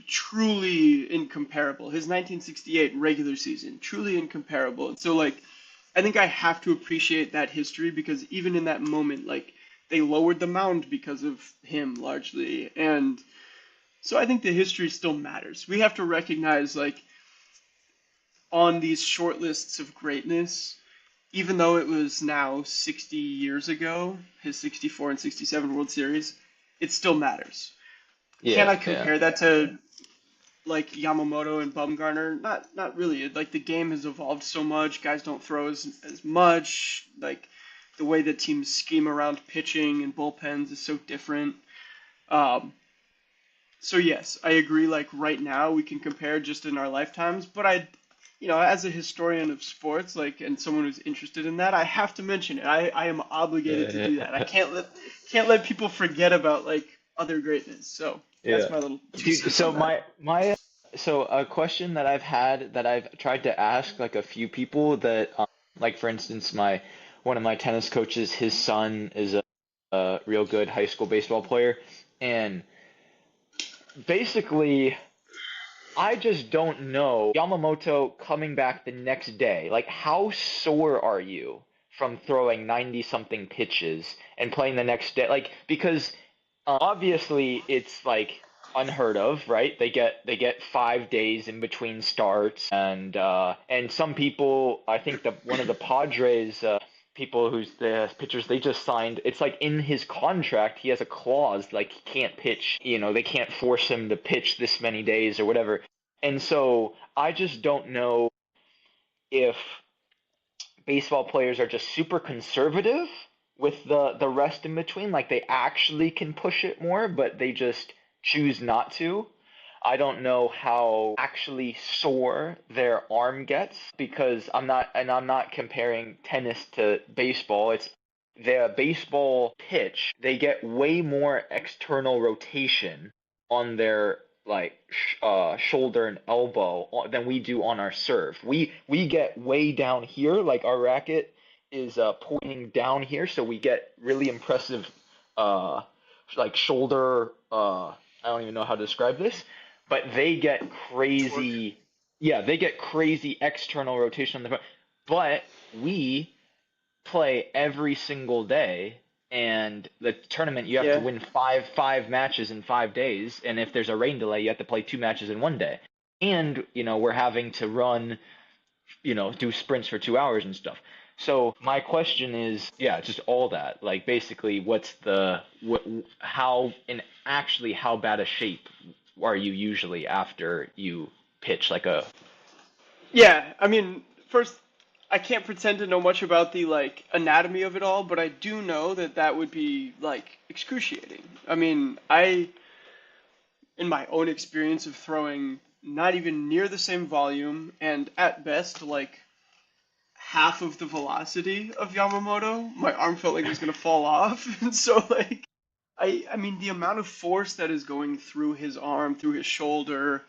truly incomparable. His 1968 regular season, truly incomparable. And so like I think I have to appreciate that history because even in that moment like they lowered the mound because of him largely. And so I think the history still matters. We have to recognize like on these short lists of greatness, even though it was now 60 years ago, his 64 and 67 World Series, it still matters. Can Yeah, I yeah. compare that to like Yamamoto and Bumgarner? Not really. Like the game has evolved so much. Guys don't throw as much. Like the way that teams scheme around pitching and bullpens is so different. Um, so yes, I agree. Like right now, we can compare just in our lifetimes. But as a historian of sports, like and someone who's interested in that, I have to mention it. I am obligated to do that. I can't let people forget about like other greatness. So that's Yeah. my little two Dude, cents on so that. so a question that I've had that I've tried to ask like a few people that like for instance one of my tennis coaches, his son is a real good high school baseball player, and basically I just don't know Yamamoto coming back the next day. Like, how sore are you from throwing 90 something pitches and playing the next day? Like, because obviously it's like unheard of, right? They get 5 days in between starts, and some people, I think the one of the Padres people who's the pitchers they just signed, it's like in his contract he has a clause like he can't pitch, they can't force him to pitch this many days or whatever. And so I just don't know if baseball players are just super conservative with the rest in between, like they actually can push it more, but they just choose not to. I don't know how actually sore their arm gets because I'm not comparing tennis to baseball. It's the baseball pitch, they get way more external rotation on their like shoulder and elbow than we do on our serve. We get way down here, like our racket is pointing down here, so we get really impressive uh like shoulder I don't even know how to describe this, but they get Torque. crazy, yeah, they get crazy external rotation on the front. But we play every single day, and the tournament you have to Yeah. win five matches in 5 days, and if there's a rain delay you have to play two matches in one day, and we're having to run, do sprints for 2 hours and stuff. So my question is, yeah, just all that. Like basically, how in actually how bad a shape are you usually after you pitch like a? Yeah. I mean, first, I can't pretend to know much about the like anatomy of it all, but I do know that that would be like excruciating. I mean, in my own experience of throwing not even near the same volume and at best like half of the velocity of Yamamoto, my arm felt like it was gonna fall off. And so like I mean the amount of force that is going through his arm, through his shoulder,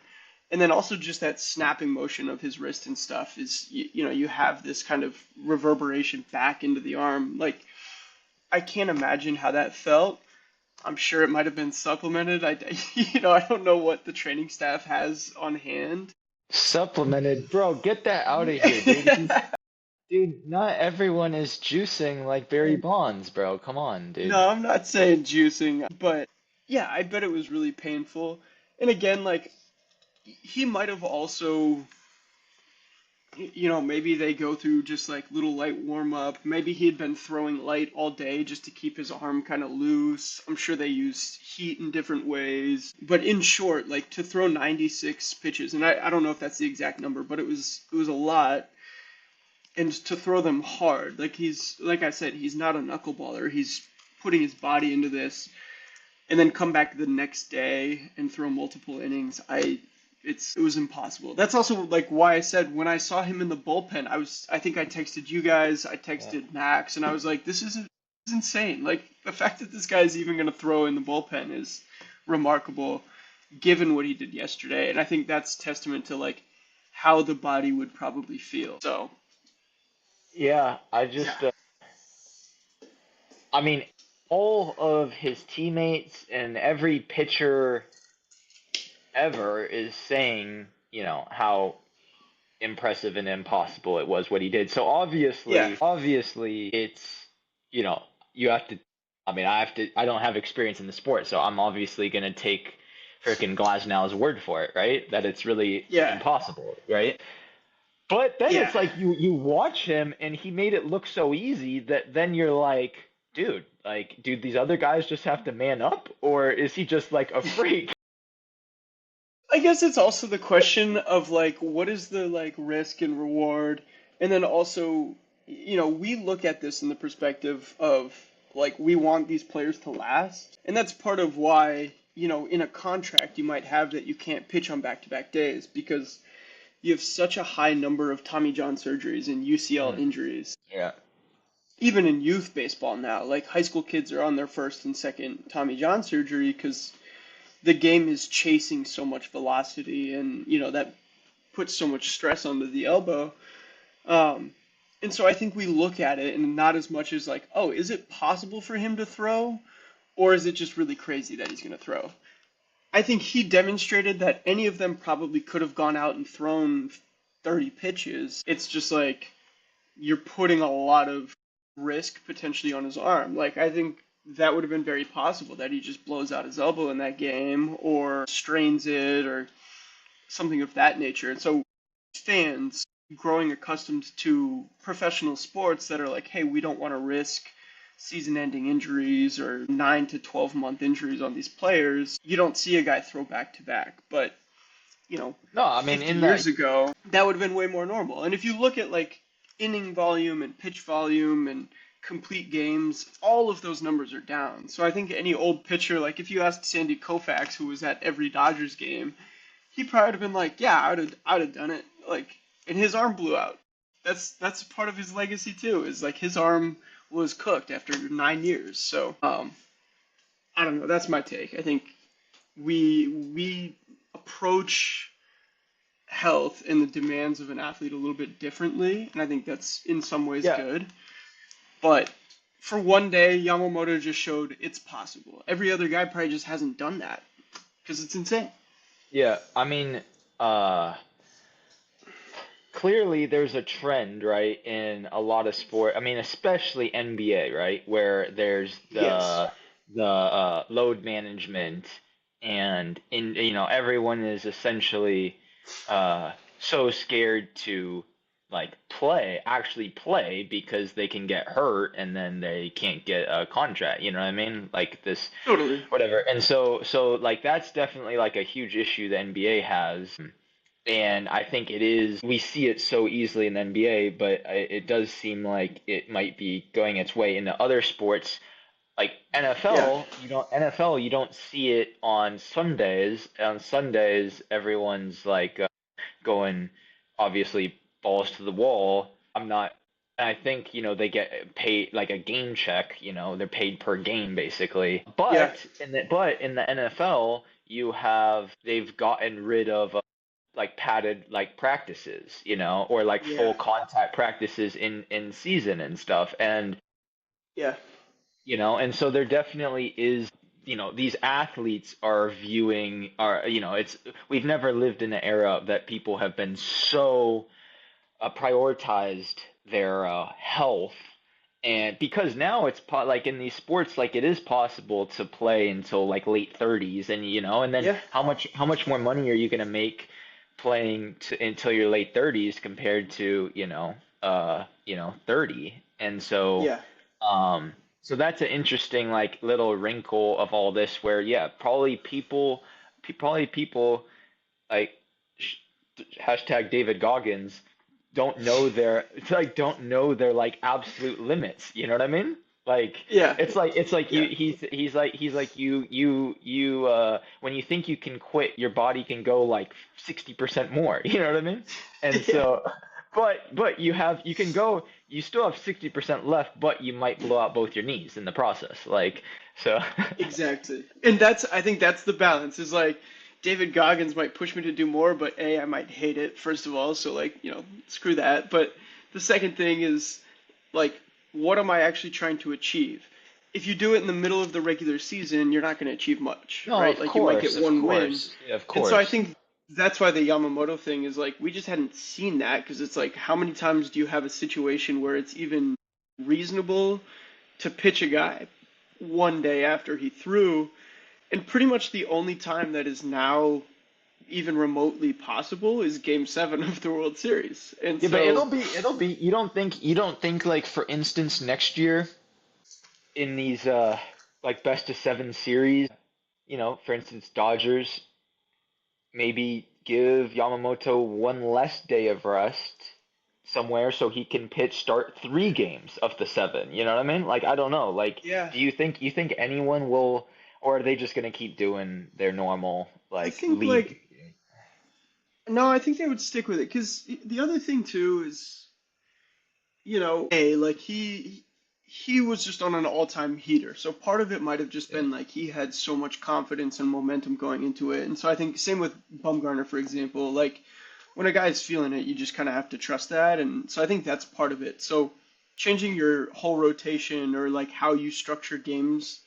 And then also just that snapping motion of his wrist and stuff is, you know, you have this kind of reverberation back into the arm. Like, I can't imagine how that felt. I'm sure it might have been supplemented. You know, I don't know what the training staff has on hand. Supplemented, bro. Get that out of here, dude. Dude, not everyone is juicing like Barry Bonds, bro. Come on, dude. No, I'm not saying juicing, but yeah, I bet it was really painful. And again, like he might have also, you know, maybe they go through just like little light warm up. Maybe he had been throwing light all day just to keep his arm kind of loose. I'm sure they use heat in different ways. But in short, like to throw 96 pitches, and I don't know if that's the exact number, but it was a lot. And to throw them hard, like like I said, he's not a knuckleballer. He's putting his body into this, and then come back the next day and throw multiple innings. It was impossible. That's also like why I said when I saw him in the bullpen, I think I texted you guys, I Yeah. texted Max, and I was like, this is insane. Like the fact that this guy's even going to throw in the bullpen is remarkable, given what he did yesterday, and I think that's testament to like how the body would probably feel. So Yeah, yeah, I mean, all of his teammates and every pitcher ever is saying, how impressive and impossible it was what he did. So yeah, obviously it's, you know, you have to, I don't have experience in the sport, so I'm obviously going to take freaking Glasnow's word for it, right? That it's really yeah, impossible, right? But then yeah. it's like you watch him and he made it look so easy that then you're like, dude, these other guys just have to man up, or is he just like a freak? I guess it's also the question of like what is the like risk and reward, and then also, you know, we look at this in the perspective of like we want these players to last, and that's part of why, you know, in a contract you might have that you can't pitch on back-to-back days because you have such a high number of Tommy John surgeries and UCL Mm, injuries. yeah. Even in youth baseball now, like high school kids are on their first and second Tommy John surgery because the game is chasing so much velocity, and you know that puts so much stress onto the elbow. um, and so I think we look at it and not as much as like, oh, is it possible for him to throw, or is it just really crazy that he's going to throw? I think he demonstrated that any of them probably could have gone out and thrown 30 pitches. It's just like you're putting a lot of risk potentially on his arm. Like I think that would have been very possible that he just blows out his elbow in that game or strains it or something of that nature. And so fans growing accustomed to professional sports that are like, hey, we don't want to risk season-ending injuries or 9 to 12-month injuries on these players. You don't see a guy throw back to back, but you know, No, I mean 50 in the years ago, that would have been way more normal. And if you look at like inning volume and pitch volume and complete games, all of those numbers are down. So I think any old pitcher, like if you asked Sandy Koufax, who was at every Dodgers game, he probably would have been like, "Yeah, I would have done it." Like, and his arm blew out. That's part of his legacy too. Is like his arm was cooked after 9 years. So, I don't know. That's my take. I think we approach health and the demands of an athlete a little bit differently, and I think that's in some ways yeah, good. But for one day, Yamamoto just showed it's possible. Every other guy probably just hasn't done that because it's insane. yeah. Uh clearly there's a trend, right, in a lot of sport. I mean, especially NBA, right, where there's Yes, the load management, and everyone is essentially so scared to actually play because they can get hurt and then they can't get a contract. You know what I mean? Like this, totally. whatever. And so like that's definitely like a huge issue the NBA has. And I think it is, we see it so easily in the NBA, but it does seem like it might be going its way into other sports. Like Yeah, NFL, you don't see it on Sundays. On Sundays, everyone's like going obviously balls to the wall. I think, they get paid like a game check, they're paid per game basically. yeah, But in the NFL, they've gotten rid of like padded like practices, or like full Yeah. contact practices in season and stuff. Yeah. And so there definitely is, these athletes are viewing are, it's we've never lived in an era that people have been so prioritized their health. And because now it's like in these sports, like it is possible to play until like late 30s, and then Yeah. how much more money are you going to make playing until your late 30s compared to 30. And so Yeah. um so that's an interesting like little wrinkle of all this where, yeah, probably people like sh- hashtag David Goggins don't know their like absolute limits. You know what I mean? Like Yeah. it's like Yeah. he's like you when you think you can quit, your body can go like 60% more. You know what I mean? And Yeah. so, but you still have 60% left, but you might blow out both your knees in the process. Like so. Exactly. And I think that's the balance is like David Goggins might push me to do more, but A, I might hate it, first of all, so like, screw that. But the second thing is like, what am I actually trying to achieve? If you do it in the middle of the regular season, you're not going to achieve much, No, right? of Like you might get course, of one win. course, yeah, of And so I course. think that's why the Yamamoto thing is like, we just hadn't seen that because it's like, how many times do you have a situation where it's even reasonable to pitch a guy one day after he threw? And pretty much the only time that is now even remotely possible is Game 7 of the World Series. And Yeah, but so, it'll be you don't think like for instance next year in these like best of seven series, for instance Dodgers maybe give Yamamoto one less day of rest somewhere so he can start 3 games of the seven. You know what I mean? Like I don't know. Like yeah, do you think anyone will, or are they just gonna keep doing their normal I like think league? like, no, I think they would stick with it. Because the other thing too is, A, like he was just on an all-time heater. So part of it might have just Yeah. been like he had so much confidence and momentum going into it. And so I think same with Bumgarner, for example. Like when a guy's feeling it, you just kind of have to trust that. And so I think that's part of it. So changing your whole rotation or like how you structure games,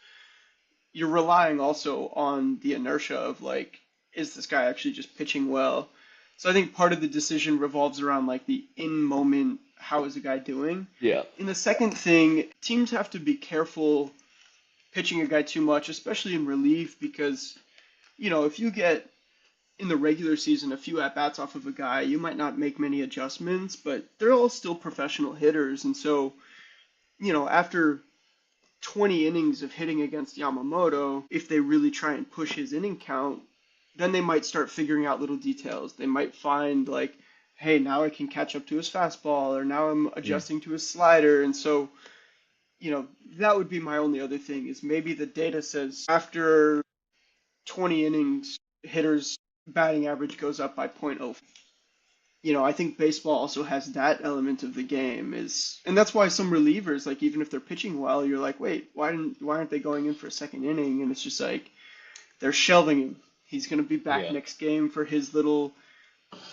you're relying also on the inertia of like, is this guy actually just pitching well? So I think part of the decision revolves around like the in moment, how is the guy doing? Yeah. And the second thing, teams have to be careful pitching a guy too much, especially in relief, because, if you get in the regular season a few at bats off of a guy, you might not make many adjustments, but they're all still professional hitters. And so, after 20 innings of hitting against Yamamoto, if they really try and push his inning count, then they might start figuring out little details. They might find like, hey, now I can catch up to his fastball, or now I'm Mm. adjusting to his slider. And so, that would be my only other thing is maybe the data says after 20 innings, hitters batting average goes up by point oh. I think baseball also has that element of the game and that's why some relievers, like even if they're pitching well, you're like, wait, why aren't they going in for a second inning? And it's just like they're shelving him. He's going to be back Yeah. next game for his little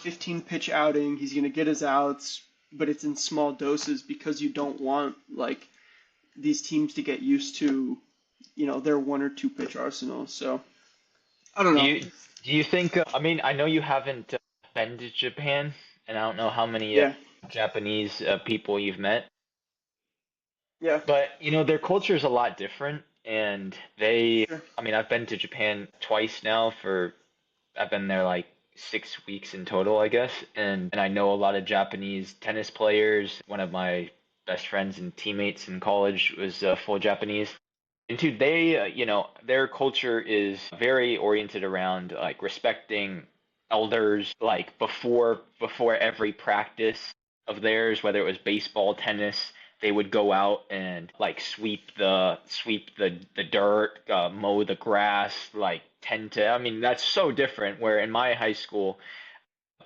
15 pitch outing. He's going to get his outs, but it's in small doses because you don't want like these teams to get used to, their one or two pitch arsenal. So I don't Do know. you do you think? I mean, I know you haven't been to Japan, and I don't know how many Yeah, Japanese people you've met, yeah, but their culture is a lot different, and they. sure. I mean, I've been to Japan twice now. I've been there like 6 weeks in total, I guess, and I know a lot of Japanese tennis players. One of my best friends and teammates in college was full Japanese. And two, they, their culture is very oriented around like respecting elders, like before every practice of theirs, whether it was baseball, tennis, they would go out and like sweep the dirt, mow the grass, like tend to. I mean, that's so different. Where in my high school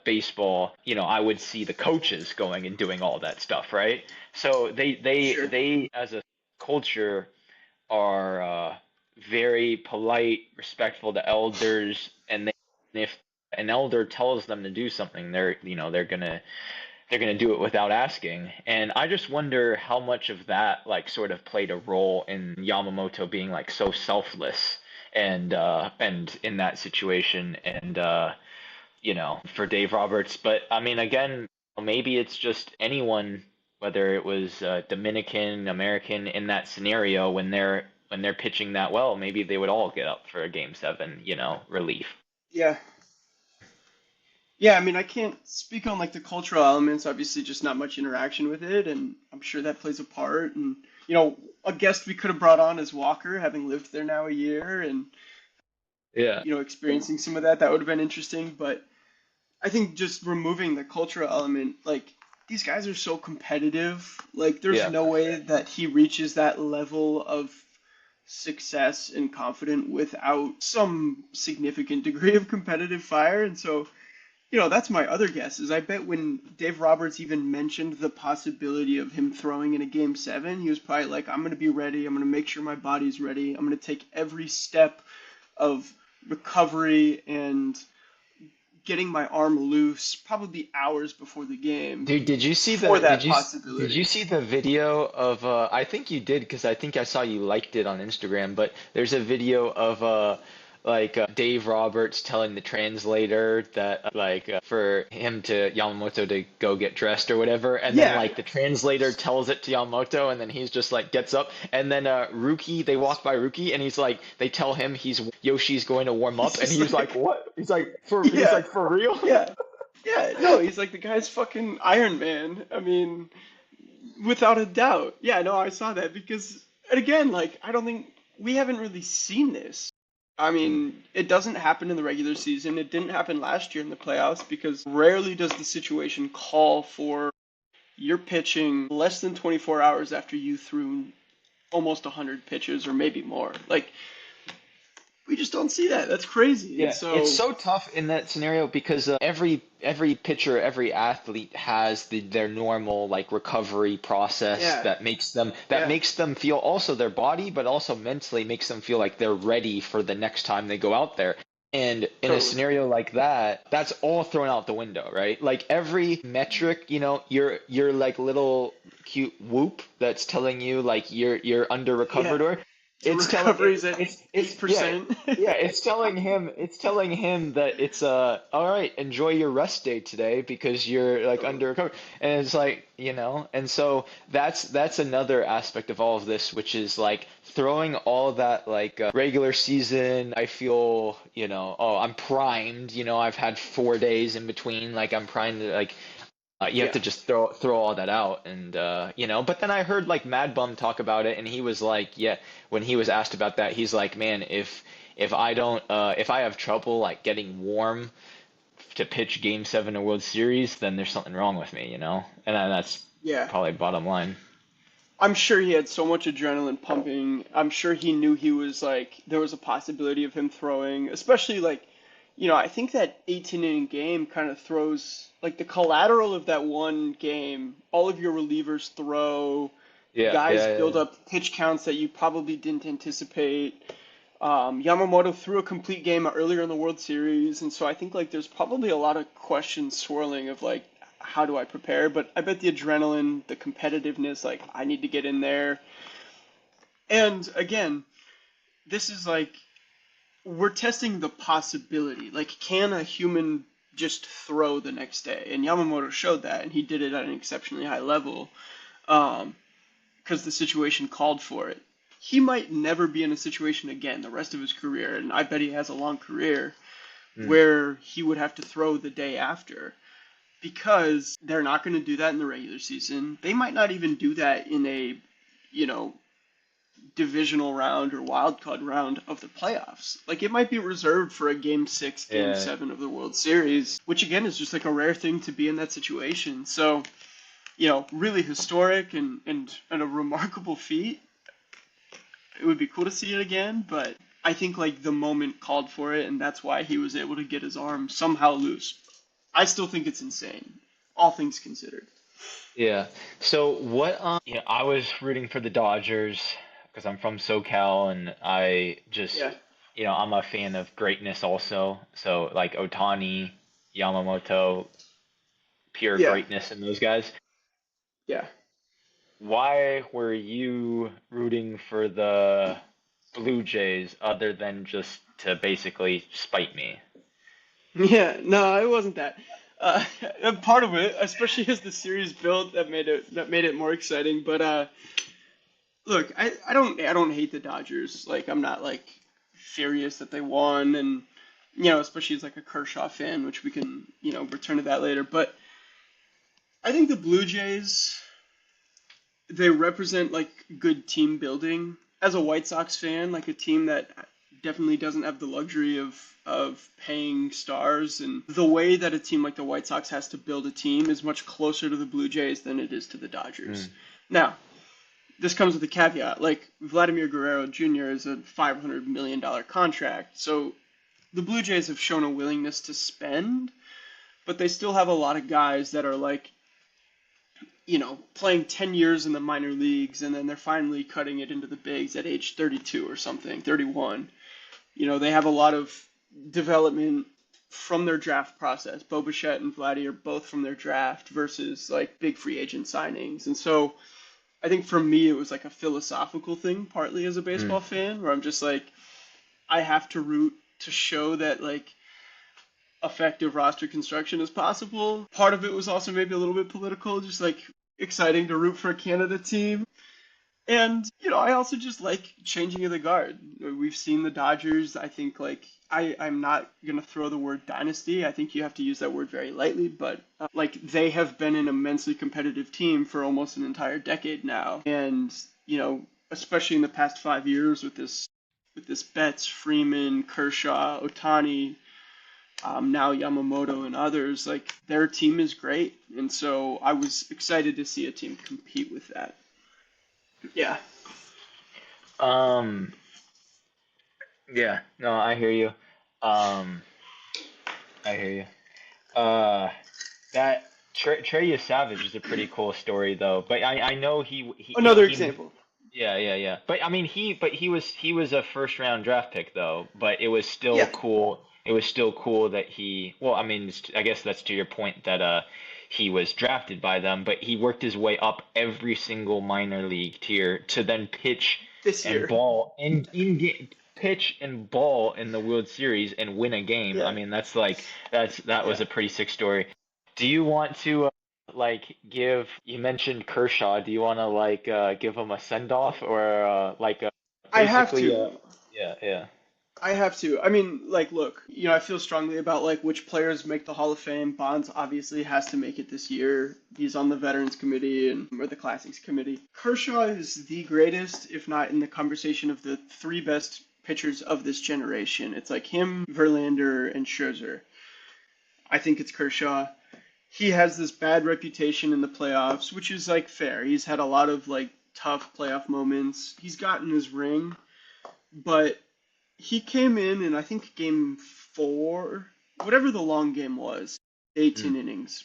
baseball, I would see the coaches going and doing all that stuff, right? So they they Sure. they as a culture are very polite, respectful to elders, and if an elder tells them to do something, they're gonna do it without asking. And I just wonder how much of that like sort of played a role in Yamamoto being like so selfless and in that situation and for Dave Roberts. But I mean, again, maybe it's just anyone, whether it was Dominican, American in that scenario when they're pitching that well, maybe they would all get up for a game seven, relief. Yeah. Yeah, I mean, I can't speak on like the cultural elements, obviously just not much interaction with it, and I'm sure that plays a part. And, a guest we could have brought on is Walker, having lived there now a year and, Yeah. experiencing some of that, that would have been interesting. But I think just removing the cultural element, like, these guys are so competitive. Like, there's Yeah. no way that he reaches that level of success and confident without some significant degree of competitive fire. And so, that's my other guess is I bet when Dave Roberts even mentioned the possibility of him throwing in a game seven, he was probably like, I'm going to be ready. I'm going to make sure my body's ready. I'm going to take every step of recovery and getting my arm loose probably hours before the game Dude, did you see for the that did you possibility. see the video of I think you did because I think I saw you liked it on Instagram, but there's a video of Dave Roberts telling the translator that for him to Yamamoto to go get dressed or whatever, and then Yeah. like the translator tells it to Yamamoto and then he's just like gets up and then Ruki they walk by Ruki and he's like they tell him he's Yoshi's going to warm He's up and just he's like like, what? He's yeah, like for real? yeah, yeah. No, he's like the guy's fucking Iron Man. I mean, without a doubt. Yeah, no, I saw that because, and again, like, I don't think we haven't really seen this. I Hmm. mean, it doesn't happen in the regular season. It didn't happen last year in the playoffs because rarely does the situation call for you're pitching less than 24 hours after you threw almost 100 pitches or maybe more. Like, we just don't see that. That's crazy. And Yeah, it's so, so tough in that scenario because every pitcher, every athlete has their normal like recovery process yeah, that yeah, makes them feel also their body, but also mentally makes them feel like they're ready for the next time they go out there. And in a totally. scenario like that, that's all thrown out the window, right? Like every metric, your like little cute whoop that's telling you like you're under recovered Yeah. or Your it's telling recovery's at it's yeah 8%. yeah, it's telling him that it's all right, enjoy your rest day today because you're like Totally. under recovery. And it's like, and so that's another aspect of all of this, which is like throwing all that like regular season, I feel, oh, I'm primed, I've had 4 days in between, like I'm primed to like you have Yeah. to just throw all that out and but then I heard like Mad Bum talk about it and he was like yeah when he was asked about that he's like man if I don't if I have trouble like getting warm to pitch game 7 of World Series then there's something wrong with me and that's Yeah. probably bottom line. I'm sure he had so much adrenaline pumping. I'm sure he knew he was like there was a possibility of him throwing, especially like, I think that 18 inning game kind of throws like the collateral of that one game. All of your relievers throw, Yeah, guys yeah, build yeah, up pitch counts that you probably didn't anticipate. Yamamoto threw a complete game earlier in the World Series, and so I think like there's probably a lot of questions swirling of like how do I prepare? But I bet the adrenaline, the competitiveness, like I need to get in there. And again, this is like we're testing the possibility. Like, can a human just throw the next day? And Yamamoto showed that, and he did it at an exceptionally high level um, because the situation called for it. He might never be in a situation again the rest of his career, and I bet he has a long career mm, where he would have to throw the day after because they're not going to do that in the regular season. They might not even do that in a, you know, divisional round or wild card round of the playoffs. Like it might be reserved for a game 6, game yeah. 7 of the World Series, which again is just like a rare thing to be in that situation. So, really historic and a remarkable feat. It would be cool to see it again, but I think like the moment called for it, and that's why he was able to get his arm somehow loose. I still think it's insane, all things considered. Yeah. So what I was rooting for the Dodgers because I'm from SoCal and I just Yeah, I'm a fan of greatness also. So like Otani, Yamamoto, pure Yeah, greatness in those guys. yeah. Why were you rooting for the Blue Jays other than just to basically spite me? Yeah, no, it wasn't that. Uh, Part of it, especially as the series built, that made it more exciting. But look, I don't hate the Dodgers. Like I'm not like furious that they won, and especially as like a Kershaw fan, which we can return to that later. But I think the Blue Jays, they represent like good team building. As a White Sox fan, like a team that definitely doesn't have the luxury of paying stars, and the way that a team like the White Sox has to build a team is much closer to the Blue Jays than it is to the Dodgers. Mm, Now, this comes with a caveat. Like Vladimir Guerrero Jr. is a $500 million contract, so the Blue Jays have shown a willingness to spend, but they still have a lot of guys that are like playing 10 years in the minor leagues and then they're finally cutting it into the bigs at age 32 or something, 31. They have a lot of development from their draft process. Bo Bichette and Vladdy are both from their draft versus like big free agent signings. And so I think for me, it was like a philosophical thing, partly as a mm. baseball fan, where I'm just like, I have to root to show that like effective roster construction as possible. Part of it was also maybe a little bit political, just like exciting to root for a Canada team. And, I also just like changing of the guard. We've seen the Dodgers. I think, like, I'm not going to throw the word dynasty. I think you have to use that word very lightly, but, like, they have been an immensely competitive team for almost an entire decade now. And, especially in the past 5 years with this Betts, Freeman, Kershaw, Otani, now Yamamoto and others, like, their team is great. And so I was excited to see a team compete with that. Yeah. Um, yeah, no, I hear you. Um, I hear you. That Trey Savage is a pretty cool story though. But I know Another example. yeah, yeah, yeah. But I mean he was a first round draft pick though. But it was still Yeah. cool. It was still cool that well, I mean, I guess that's to your point that he was drafted by them, but he worked his way up every single minor league tier to then pitch This and year. ball pitch and ball in the World Series and win a game. I Yeah. mean, that was Yeah. a pretty sick story. Do you want to like give? You mentioned Kershaw. Do you want to like give him a send off or like I have basically to. yeah, yeah. I have to. I mean, like, look, I feel strongly about like which players make the Hall of Fame. Bonds obviously has to make it this year. He's on the Veterans Committee and or the Classics Committee. Kershaw is the greatest, if not in the conversation of the three best pitchers of this generation. It's like him, Verlander, and Scherzer. I think it's Kershaw. He has this bad reputation in the playoffs, which is like fair. He's had a lot of like tough playoff moments. He's gotten his ring, but he came in I think game 4, whatever the long game was, 18 Mm, innings.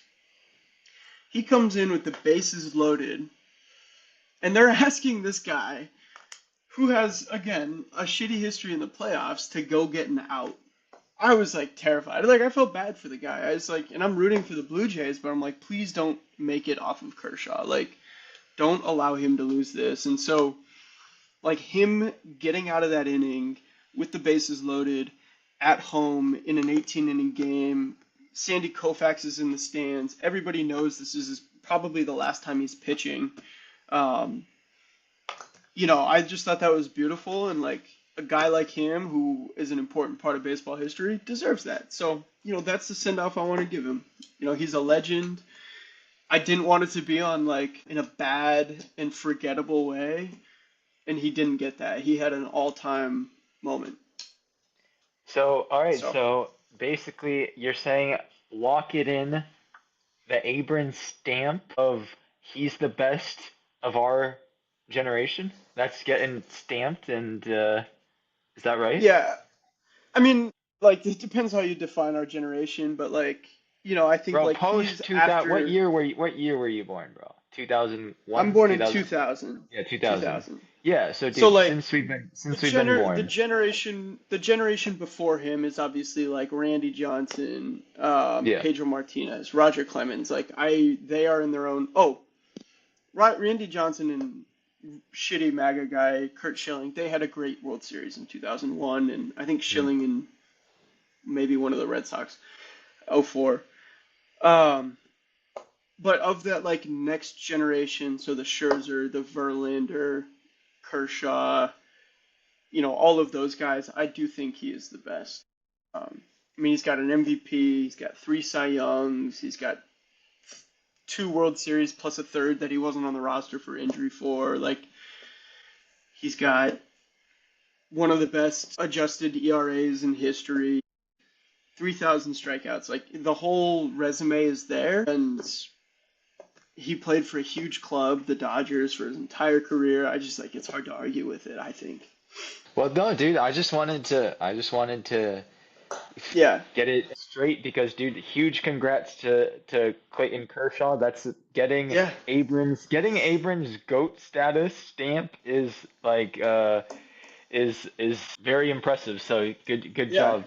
He comes in with the bases loaded, and they're asking this guy who has again a shitty history in the playoffs to go get an out. I was like terrified. Like I felt bad for the guy. I was like, and I'm rooting for the Blue Jays, but I'm like, please don't make it off of Kershaw. Like, don't allow him to lose this. And so, like him getting out of that inning with the bases loaded at home in an 18 inning game. Sandy Koufax is in the stands. Everybody knows this is probably the last time he's pitching. Um, I just thought that was beautiful, and like a guy like him, who is an important part of baseball history, deserves that. So, that's the send off I want to give him. He's a legend. I didn't want it to be on like in a bad and forgettable way, and he didn't get that. He had an all time moment. So all right, So so basically you're saying lock it in the Abram stamp of he's the best of our generation. That's getting stamped, and is that right? yeah, I mean, like it depends how you define our generation, but like I think Bro, like he's post 2000, after. what year were you born, bro? I'm 2001, born in 2000. 2000. Yeah, 2000. 2000. Yeah, so So dude, like since we've been born. the generation before him is obviously like Randy Johnson, Yeah. Pedro Martinez, Roger Clemens. They are in their own. Oh, Randy Johnson and shitty MAGA guy Kurt Schilling. They had a great World Series in 2001, and I think Mm. Schilling and maybe one of the Red Sox. '04. Um, but of that like next generation, so the Scherzer, the Verlander, Kershaw, all of those guys, I do think he is the best. I mean, he's got an MVP, he's got three Cy Youngs, he's got two World Series plus a third that he wasn't on the roster for injury for. Like, he's got one of the best adjusted ERAs in history, 3,000 strikeouts. Like, the whole resume is there, and he played for a huge club, the Dodgers, for his entire career. I just like it's hard to argue with it, I think. Well, no, dude, I just wanted to Yeah. get it straight because, dude, huge congrats to Clayton Kershaw. That's Yeah. getting Abrams GOAT status stamp is like is very impressive. So Yeah.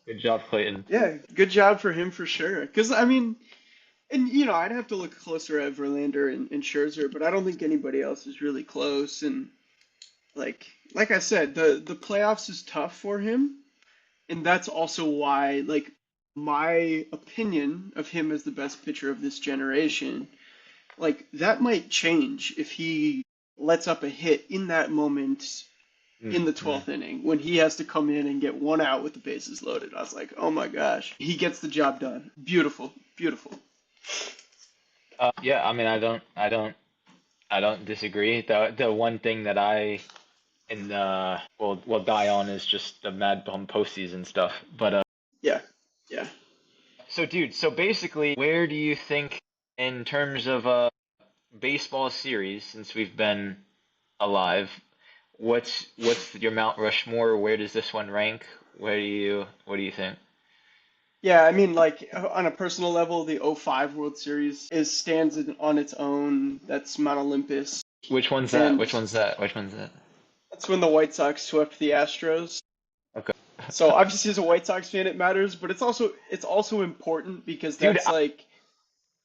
good job, Clayton. Yeah. Good job for him for sure. Because I mean, and I'd have to look closer at Verlander and Scherzer, but I don't think anybody else is really close. And like I said, the playoffs is tough for him, and that's also why my opinion of him as the best pitcher of this generation, like that might change if he lets up a hit in that moment in the Mm-hmm. 12th inning when he has to come in and get one out with the bases loaded. I was like, oh my gosh, he gets the job done. Beautiful, beautiful. Yeah, I mean, I don't disagree. The one thing that I and will die on is just the Mad Bum postseason stuff. But Yeah, yeah, so dude, so basically, where do you think in terms of baseball series since we've been alive, what's your Mount Rushmore? Where does this one rank? What do you think? yeah. I mean, like on a personal level, the '05 World Series on its own. That's Mount Olympus, Which one's that? and Which one's that? Which one's that? that's when the White Sox swept the Astros. Okay. So obviously, as a White Sox fan, it matters, but it's also important because Dude, that's like,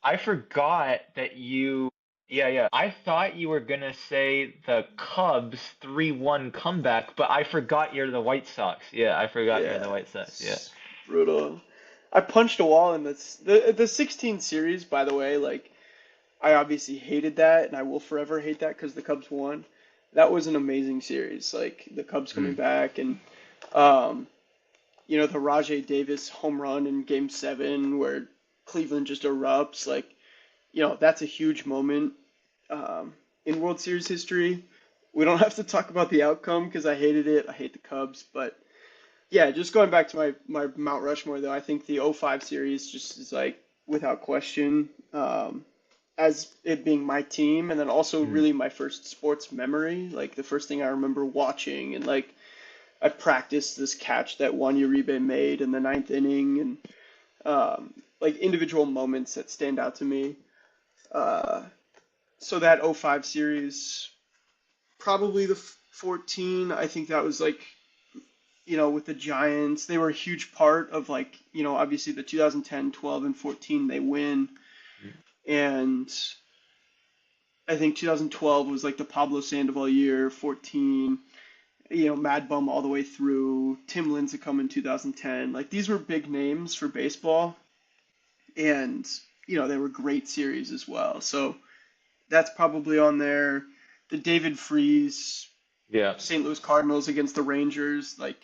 I forgot that you. Yeah, yeah. I thought you were gonna say the Cubs 3-1 comeback, but I forgot you're the White Sox. Yeah, I forgot you're the yeah, White Sox. Yeah. it's brutal. I punched a wall in this the 16 series, by the way. Like, I obviously hated that, and I will forever hate that because the Cubs won. That was an amazing series. Like the Cubs coming Mm. back, and um, the Rajay Davis home run in Game 7 where Cleveland just erupts. Like, that's a huge moment um, in World Series history. We don't have to talk about the outcome because I hated it. I hate the Cubs, but yeah, just going back to my Mount Rushmore though, I think the '05 series just is like without question, as it being my team, and then also Mm. really my first sports memory, like the first thing I remember watching, and like I practiced this catch that Juan Uribe made in the ninth inning, and like individual moments that stand out to me. Uh, so that '05 series, probably the 14. I think that was like, with the Giants, they were a huge part of like, obviously the 2010, 12, and 14 they win, Mm. and I think 2012 was like the Pablo Sandoval year. 14, Mad Bum all the way through. Tim Lincecum in 2010. Like these were big names for baseball, and they were great series as well. So that's probably on there. The David Freese Yeah. St. Louis Cardinals against the Rangers, like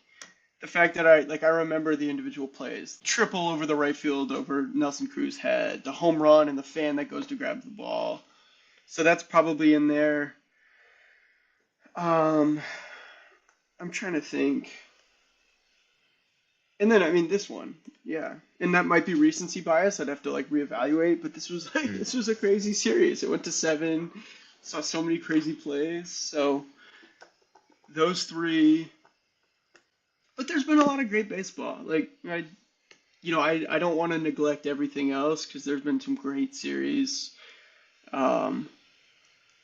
the fact that I remember the individual plays. Triple over the right field over Nelson Cruz's head, the home run and the fan that goes to grab the ball. So that's probably in there. Um, I'm trying to think. And then I mean this one, yeah. And that might be recency bias. I'd have to like reevaluate, but this was like Mm. this was a crazy series. It went to 7. Saw so many crazy plays. So those three. But there's been a lot of great baseball. Like I don't want to neglect everything else because there's been some great series. Um,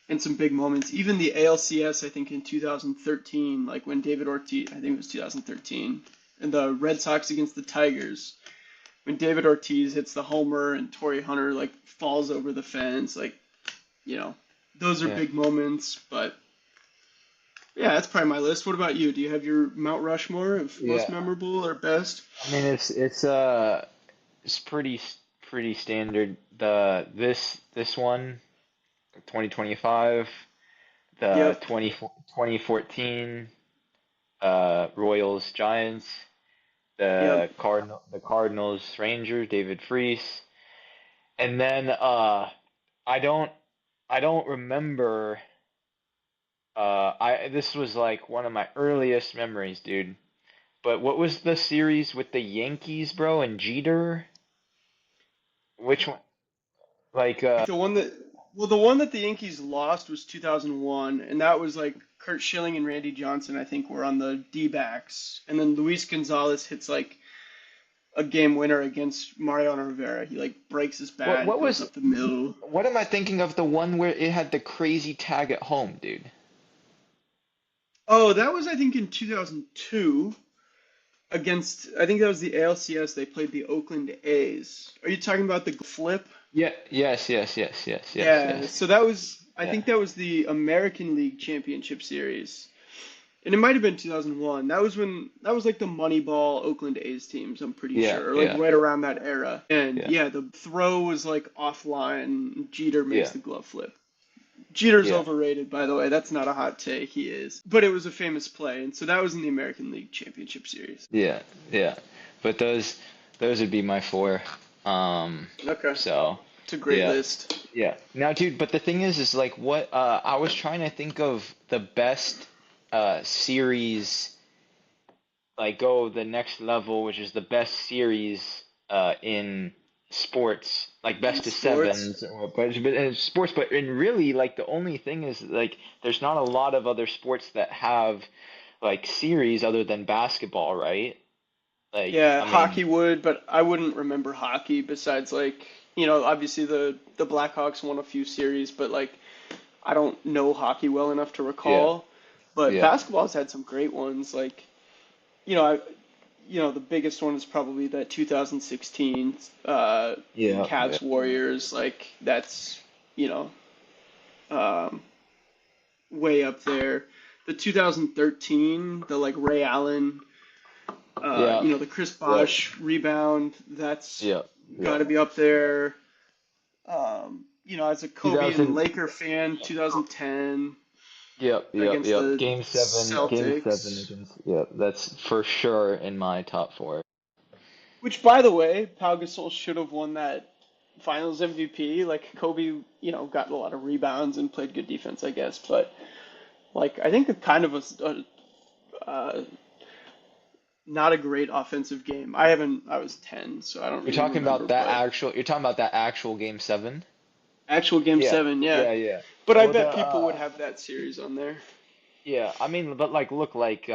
and some big moments. Even the ALCS, I think in 2013, like when David Ortiz, I think it was 2013, and the Red Sox against the Tigers, when David Ortiz hits the homer and Torrey Hunter like falls over the fence, like you know, those are Yeah. big moments. But yeah, that's probably my list. What about you? Do you have your Mount Rushmore of most Yeah. memorable or best? I mean, it's pretty standard. This one, 2025, the Yep, 2014 Royals Giants, yep. the Cardinals Rangers, David Freese, and then I don't I don't remember. I This was like one of my earliest memories, dude. But what was the series with the Yankees, bro, and Jeter? Which one? Like, The one that, well, the one that the Yankees lost was 2001, and that was like Kurt Schilling and Randy Johnson, I think, were on the D-backs, and then Luis Gonzalez hits like a game winner against Mariano Rivera. He like breaks his what bat, what goes was up the middle. what am I thinking of? The one where it had the crazy tag at home, dude. Oh, that was I think in 2002 against, I think that was the ALCS. They played the Oakland A's. Are you talking about the flip? Yeah. Yes. Yes. Yes. Yes. Yes. Yeah, Yes. so that was, I Yeah. think that was the American League Championship Series. And it might have been 2001. That was like the Moneyball Oakland A's teams, I'm pretty Yeah. sure, or like Yeah. right around that era. And Yeah. yeah, the throw was like offline. Jeter makes Yeah. the glove flip. Jeter's Yeah. overrated, by the way. That's not a hot take. He is. But it was a famous play, and so that was in the American League Championship Series. Yeah. Yeah. But those would be my four. Um. Okay. So. It's a great Yeah. list. Yeah. Now, dude, but the thing is like what I was trying to think of the best series, like go the next level, which is the best series in sports, like In best of sports. sevens, but in sports, but in really like the only thing is like there's not a lot of other sports that have like series other than basketball, right? Like, Yeah, I mean, hockey would, but I wouldn't remember hockey besides like, obviously the Blackhawks won a few series, but like I don't know hockey well enough to yeah, recall. But yeah, basketball's had some great ones. Like, you know, I, the biggest one is probably that 2016 yeah, yeah, Cavs Warriors. Like that's, you know, um, way up there. The 2013, the like Ray Allen, yeah, the Chris yep, Bosh rebound, that's yep, got yep. to be up there. As a Kobe and 2000. Laker fan, 2010 Yep, yep, against yep. the Game seven Celtics. against. Yep, that's for sure in my top four. Which, by the way, Pau Gasol should have won that Finals MVP. Like Kobe, got a lot of rebounds and played good defense, I guess. But like, I think it kind of was not a great offensive game. I haven't. I was 10, so I don't You're really talking remember. about that But actual. You're talking about that actual game seven. actual game Yeah, 7, yeah. yeah, yeah. But I Well, bet people would have that series on there. yeah. I mean, but like, look, like,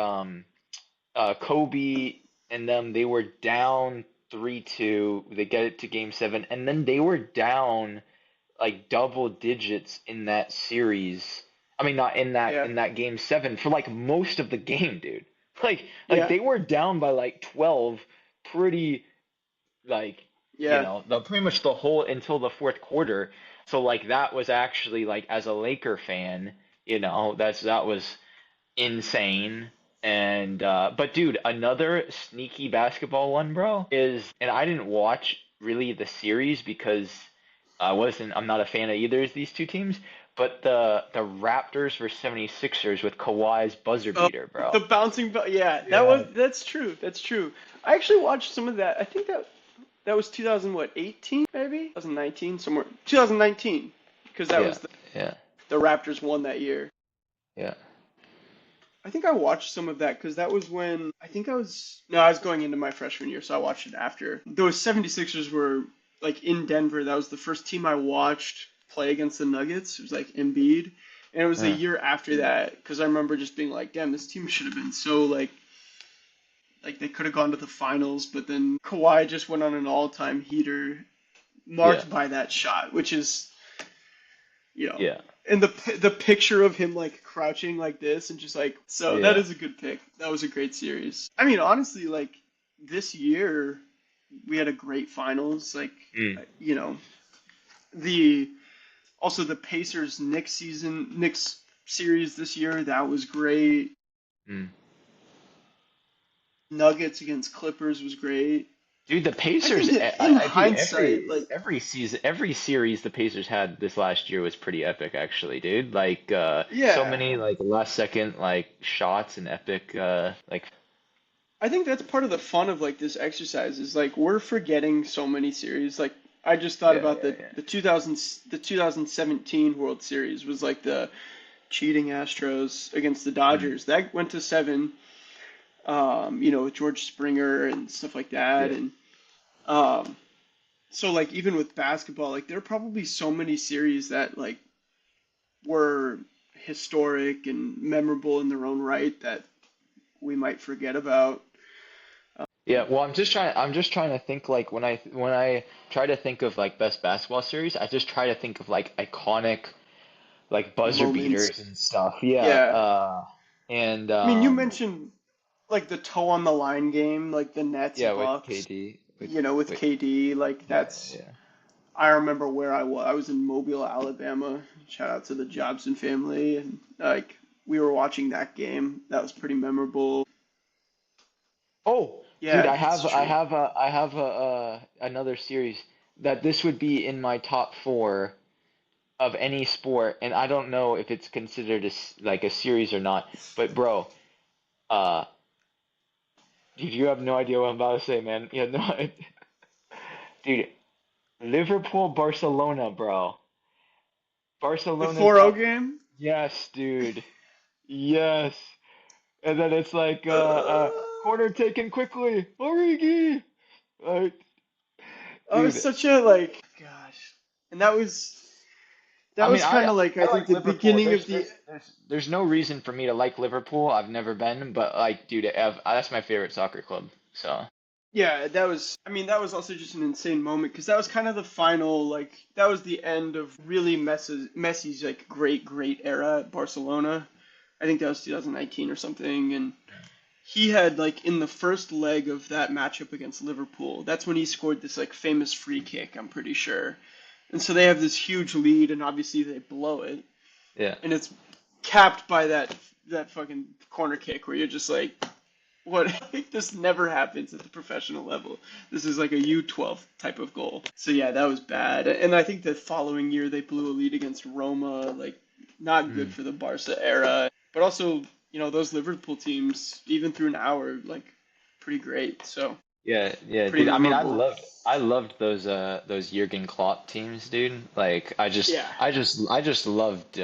Kobe and them, they were down 3-2. They get it to game seven, and then they were down like double digits in that series. I mean, not in that Yeah, game seven for like most of the game, dude. Like yeah, they were down by like 12, pretty like yeah. pretty much the whole until the fourth quarter. So like that was actually like as a Laker fan, that was insane. And but dude, another sneaky basketball one, bro, is and I didn't watch really the series because I'm not a fan of either of these two teams, but the Raptors versus 76ers with Kawhi's buzzer Oh, beater, bro. the bouncing ball. Yeah, Yeah. that's true. That's true. I actually watched some of that. I think that was 2000 what, 18 maybe? 2019 somewhere. 2019 because that Yeah. was Yeah. the Raptors won that year. Yeah. I think I watched some of that because that was when I think I was no, I was going into my freshman year, so I watched it after. Those 76ers were like in Denver. That was the first team I watched play against the Nuggets. It was like Embiid. And it was a Yeah. year after that because I remember just being like, damn, this team should have been so like they could have gone to the finals, but then Kawhi just went on an all-time heater Yeah. marked by that shot, which is, Yeah. and the picture of him like crouching like this and just like so that Yeah. is a good pick. That was a great series. I mean, honestly, like this year we had a great finals. Like Mm. you know the also the Pacers Knicks series this year that was great. Mm. Nuggets against Clippers was great. Dude, the I Pacers, think that in dude, hindsight, like every season, every series the Pacers had this last year was pretty epic, actually, dude. Like, so yeah, many like last second like shots and epic, like, I think that's part of the fun of like this exercise is like we're forgetting so many series. Like I just thought yeah, about yeah, yeah. the 2017 World Series was like the cheating Astros against the Mm. Dodgers. That went to seven. With George Springer and stuff like that. Yeah. And um, so like even with basketball, like there are probably so many series that like were historic and memorable in their own right that we might forget about. Yeah, well, I'm just trying to think like when I try to think of like best basketball series, I just try to think of like iconic like buzzer Moments. beaters and stuff. Yeah, Yeah. and I mean, you mentioned like the toe on the line game, like the Nets yeah, with Bucks, KD, with with KD, like yeah, that's yeah. I remember where I was. I was in Mobile, Alabama. Shout out to the Jobson family and like we were watching that game. That was pretty memorable. Oh, dude, Yeah, it's true. I have a another series that this would be in my top four of any sport, and I don't know if it's considered like a series or not. But bro, uh, dude, you have no idea what I'm about to say, man. You have no, dude, Liverpool, Barcelona, bro. The Barcelona's 4-0 up. game? Yes, dude. Yes. And then it's like Uh, corner taken quickly. Origi. Like, I was dude. such a like gosh. And that I mean, was kind of like I I think like the Liverpool. beginning of the There's no reason for me to like Liverpool. I've never been, but like, dude, that's my favorite soccer club. So, Yeah, that was, I mean, that was also just an insane moment because that was kind of the final, like, that was the end of really Messi's, like, great era at Barcelona. I think that was 2019 or something. And he had, like, in the first leg of that matchup against Liverpool, that's when he scored this, like, famous free kick, I'm pretty sure. And so they have this huge lead, and obviously they blow it. yeah. And it's capped by that fucking corner kick where you're just like, what like this never happens at the professional level. This is like a U12 type of goal. So yeah, that was bad. And I think the following year they blew a lead against Roma, like not good Mm. for the Barca era. But also, those Liverpool teams, even through now, are like pretty great. So Yeah, yeah, pretty dude. I mean, memorable. I loved those Jurgen Klopp teams, dude. Like, Yeah. I just loved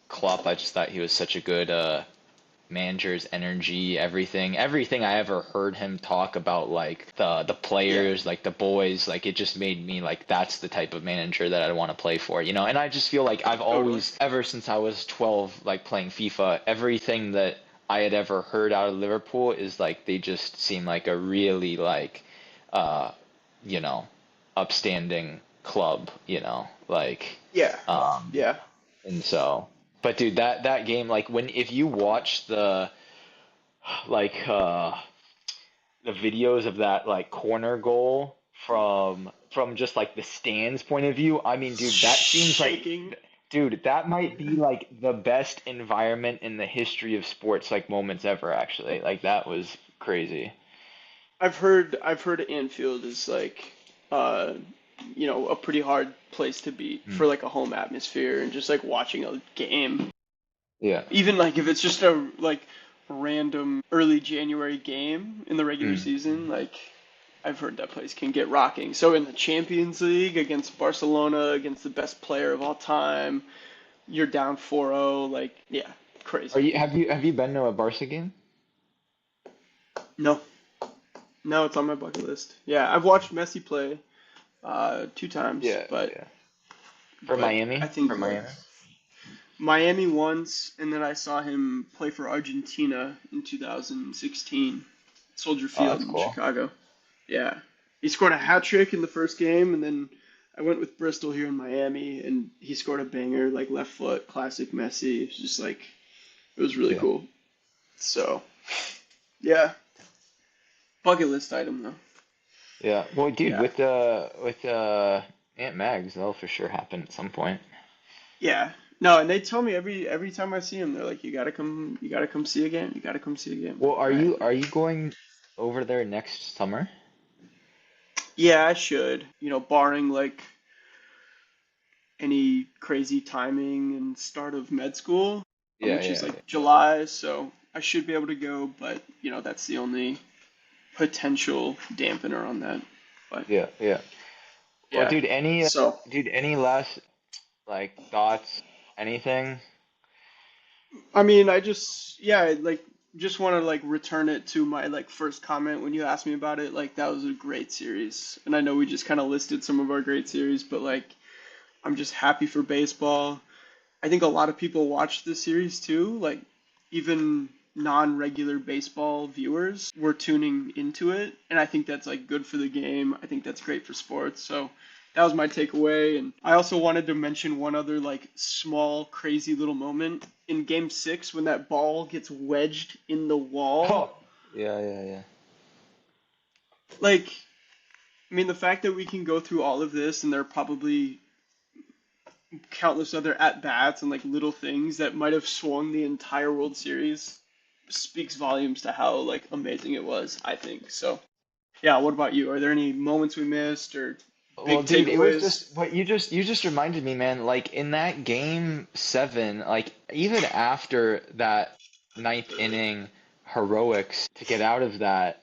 Klopp. I just thought he was such a good manager's energy, everything I ever heard him talk about, like the Yeah. players, like the boys, like it just made me like that's the type of manager that I want to play for, you know. And I just feel like I've Totally. always, ever since I was 12, like playing FIFA, everything that I had ever heard out of Liverpool is like they just seem like a really like, uh, you know, upstanding club, you know, like, Yeah. um, Yeah. and so, but dude, that game, like when if you watch like the videos of that like corner goal from just like the stands point of view, I mean, dude, that seems like, Shaking. dude, that might be like the best environment in the history of sports like moments ever, actually. Like that was crazy. I've heard Anfield is like uh a pretty hard place to beat Mm. for like a home atmosphere and just like watching a game. Yeah. Even like if it's just a like random early January game in the regular Mm. season, like I've heard that place can get rocking. So in the Champions League against Barcelona, against the best player of all time, you're down 4-0, like yeah, Are crazy. you have you been to a Barca game? No. No, it's on my bucket list. Yeah, I've watched Messi play two times, Yeah, but yeah. For but I Miami? think For Miami? Miami once, and then I saw him play for Argentina in 2016, Soldier Oh, Field that's in cool. Chicago. Yeah, he scored a hat trick in the first game, and then I went with Bristol here in Miami, and he scored a banger, like left foot, classic Messi. It's just like it was really Yeah. cool. So yeah, bucket list item though. Yeah. Well, dude, Yeah, with Aunt Mags, that'll for sure happen at some point. yeah. No, and they tell me every time I see him, they're like, you gotta come see a game, you gotta come see a game. I'm Well, like, all right, are man. you going over there next summer? Yeah, I should. Barring like any crazy timing and start of med school, Yeah, which is yeah, like July, so I should be able to go, but that's the only potential dampener on that. But yeah, yeah. Well, yeah. So, dude, any last like thoughts, anything? I mean, yeah, like just want to like return it to my like first comment when you asked me about it. Like that was a great series. And I know we just kind of listed some of our great series, but like I'm just happy for baseball. I think a lot of people watched this series too, like even non-regular baseball viewers were tuning into it, and I think that's like good for the game. I think that's great for sports. So that was my takeaway, and I also wanted to mention one other like small crazy little moment in game 6 when that ball gets wedged in the wall. Oh, yeah, yeah, yeah. Like, I mean, the fact that we can go through all of this and there are probably countless other at bats and like little things that might have swung the entire World Series speaks volumes to how like amazing it was, I think. So, yeah, what about you? Are there any moments we missed or Well, big dude, it was takeaways? just what you just reminded me, man. Like in that game seven, like even after that ninth inning heroics to get out of that,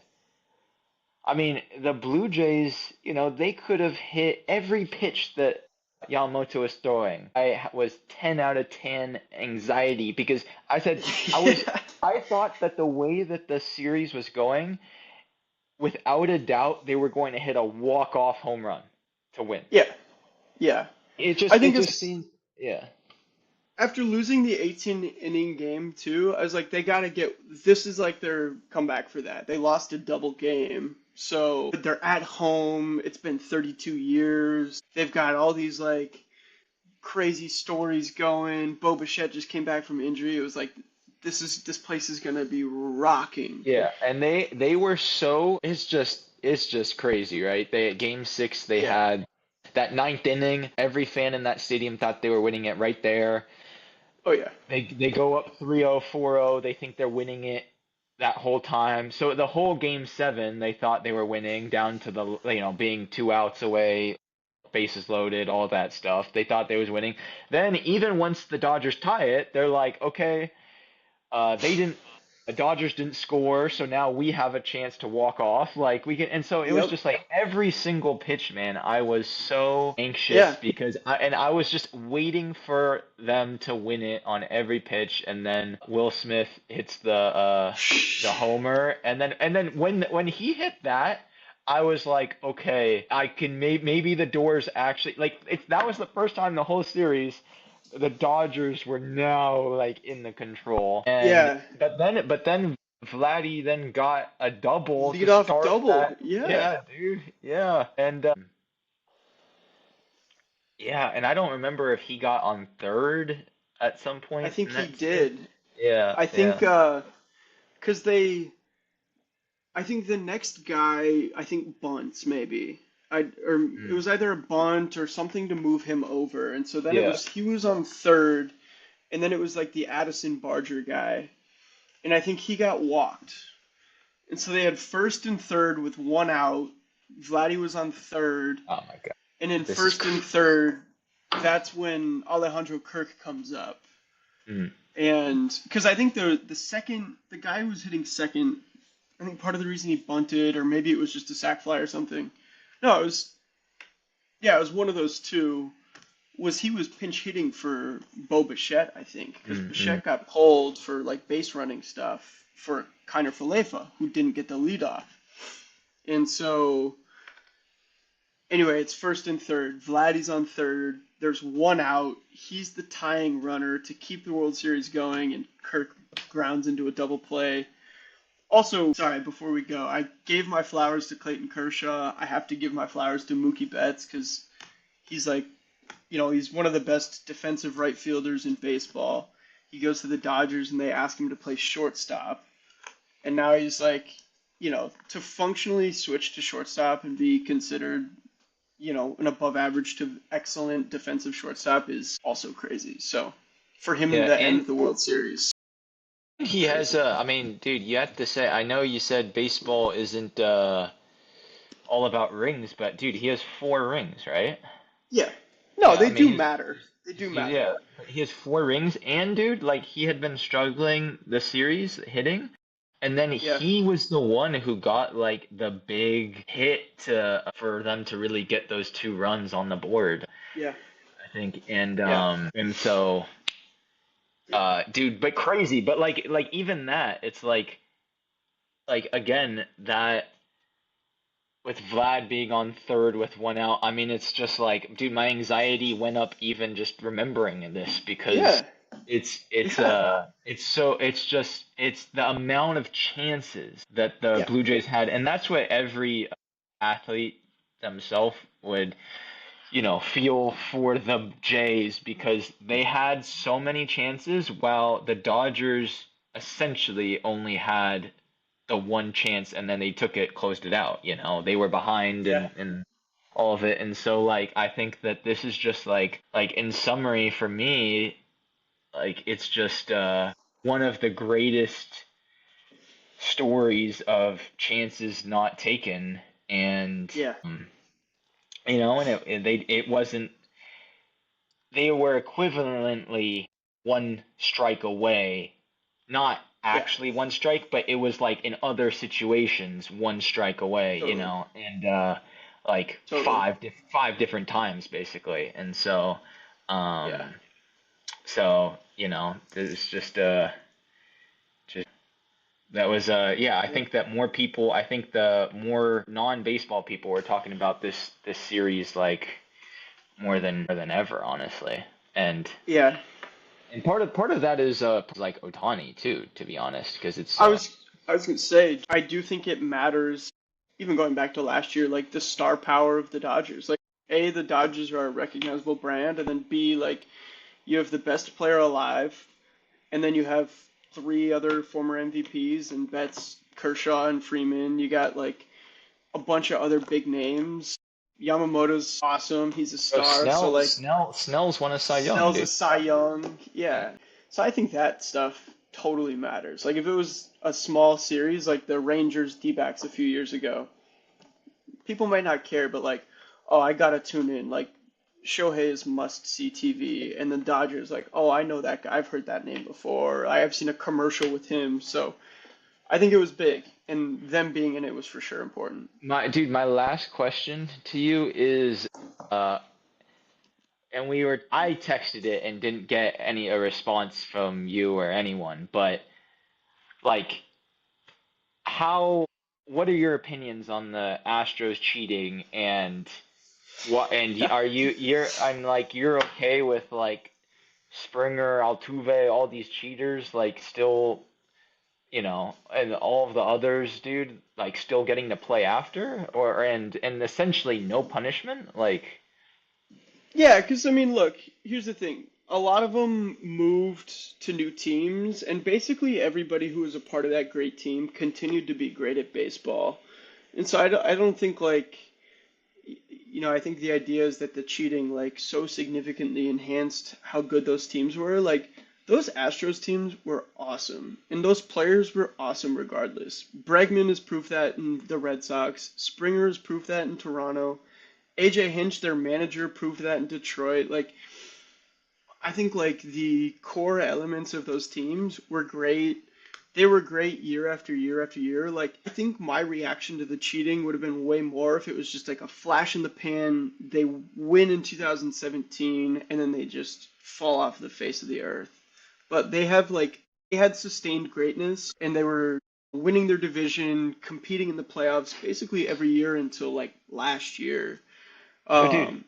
I mean, the Blue Jays, they could have hit every pitch that Yamamoto was throwing. Was 10 out of 10 anxiety because I said Yeah. I thought that the way that the series was going, without a doubt, they were going to hit a walk-off home run to win. Yeah. Yeah. It I just it think just it's seemed yeah. after losing the 18 inning game too, I was like, they gotta get this is like their comeback for that. They lost a double game. So they're at home. It's been 32 years. They've got all these like crazy stories going. Bo Bichette just came back from injury. It was like this place is gonna be rocking. Yeah, and they were so it's just crazy, right? They at game six they Yeah. had that ninth inning. Every fan in that stadium thought they were winning it right there. Oh yeah. They go up 3-0, 4-0. They think they're winning it that whole time. So the whole game seven, they thought they were winning down to the being two outs away, bases loaded, all that stuff. They thought they was winning. Then even once the Dodgers tie it, they're like, okay, they didn't. The Dodgers didn't score, so now we have a chance to walk off. Like we can, and so it was Yep. just like every single pitch, man. I was so anxious Yeah. because I was just waiting for them to win it on every pitch, and then Will Smith hits the homer, and then when he hit that. I was like, okay, I can maybe the doors actually like that was the first time the whole series the Dodgers were now like in the control. And Yeah. but then Vladdy then got a double to Lead off start double. that. Yeah. Yeah, dude. Yeah. And yeah, and I don't remember if he got on third at some I point think in he that series. did. Yeah, I think yeah. 'cause I think the next guy, I think bunts maybe. Or it Mm. was either a bunt or something to move him over. And so then Yeah. he was on third, and then it was like the Addison Barger guy, and I think he got walked. And so they had first and third with one out. Vladdy was on third, Oh my God. and in This is first and third, that's when Alejandro Kirk comes up. mm. And because I think the guy who was hitting second, I think part of the reason he bunted, or maybe it was just a sac fly or something. No, it was one of those two. He was pinch hitting for Bo Bichette, I think, because Mm, mm. Bichette got pulled for like base running stuff for Kiner Falefa, who didn't get the lead off. And so anyway, it's first and third. Vladdy's on third. There's one out. He's the tying runner to keep the World Series going, and Kirk grounds into a double play. Also, sorry, before we go, I gave my flowers to Clayton Kershaw. I have to give my flowers to Mookie Betts because He's like, he's one of the best defensive right fielders in baseball. He goes to the Dodgers and they ask him to play shortstop. And now he's like, to functionally switch to shortstop and be considered, an above average to excellent defensive shortstop is also crazy. So for him Yeah, to and end the World Series, he has crazy. I mean, dude, you have to say, I know you said baseball isn't all about rings, but dude, he has 4 rings, right? Yeah. No, Yeah, I they mean, do matter. They do matter. yeah, he has 4 rings, and dude, like he had been struggling the series hitting, and then Yeah. he was the one who got like the big hit to for them to really get those 2 runs on the board, Yeah. I think, and Yeah. so dude, but crazy, but like even that, it's like again that with Vlad being on third with 1 out, I mean, it's just like, dude, my anxiety went up even just remembering this because Yeah. Yeah. it's the amount of chances that the Yeah. Blue Jays had, and that's what every athlete themselves would, feel for the Jays because they had so many chances while the Dodgers essentially only had the one chance and then they took it, closed it out, They were behind Yeah. and all of it. And so like I think that this is just like in summary for me, like it's just one of the greatest stories of chances not taken and Yeah. and it wasn't they were equivalently one strike away, not Yeah. actually one strike, but it was like in other situations one strike away, Totally. and like Totally. 5 different times basically, and so, Yeah. um, it's just that was yeah, I Yeah. think that I think the more non-baseball people were talking about this series like more than ever, honestly, and. Yeah. And part of that is like Otani too, to be honest, because it's I was I was gonna say I do think it matters, even going back to last year, like the star power of the Dodgers. Like A, the Dodgers are a recognizable brand, and then B, like you have the best player alive, and then you have three other former MVPs and Betts, Kershaw, and Freeman. You got like a bunch of other big names. Yamamoto's awesome. He's a oh, star. So Snell like Snell's won a Cy Young, Snell's a dude. Cy Young. Yeah. So I think that stuff totally matters. Like if it was a small series like the Rangers D-backs a few years ago, people might not care, but like, oh, I gotta tune in. Like Shohei is must see TV, and the Dodgers like, oh, I know that guy. I've heard that name before. I have seen a commercial with him. So I think it was big, and them being in it was for sure important. My last question to you is, uh, and I texted it and didn't get any a response from you or anyone, but like, how, what are your opinions on the Astros cheating and what, and are I'm like, you're okay with like Springer, Altuve, all these cheaters, like still, and all of the others, dude, like still getting to play after, or and essentially no punishment, like, Yeah, because I mean, look, here's the thing. A lot of them moved to new teams, and basically everybody who was a part of that great team continued to be great at baseball. And so I don't think like, I think the idea is that the cheating like so significantly enhanced how good those teams were. Like those Astros teams were awesome, and those players were awesome regardless. Bregman has proved that in the Red Sox. Springer has proved that in Toronto. AJ Hinch, their manager, proved that in Detroit. Like, I think like the core elements of those teams were great. They were great year after year after year. Like, I think my reaction to the cheating would have been way more if it was just like a flash in the pan. They win in 2017 and then they just fall off the face of the earth. But they had sustained greatness and they were winning their division, competing in the playoffs basically every year until like last year. but dude, Um,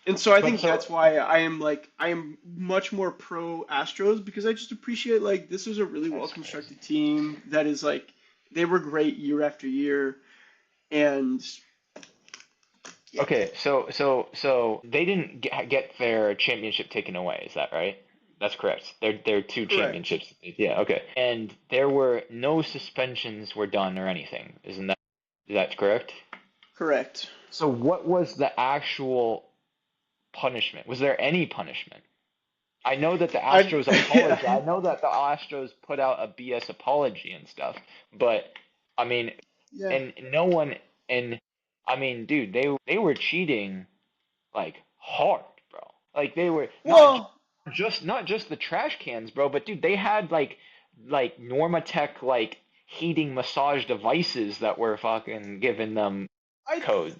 and so I but think so that's why I am much more pro Astros because I just appreciate like this was a really well that's crazy. constructed team that is like they were great year after year and Okay, so they didn't get their championship taken away, is that right? That's correct. They're two Correct. championships. Yeah, okay. And there were no suspensions were done or anything. Isn't that is that correct? Correct. So what was the actual punishment? Was there any punishment? I know that the I Astros apologize. I know that the Astros put out a BS apology and stuff, but I mean, yeah. and no one and I mean, dude, they were cheating like hard, bro. Like they were Well, not just the trash cans, bro, but dude, they had like Normatec like heating massage devices that were fucking giving them I code.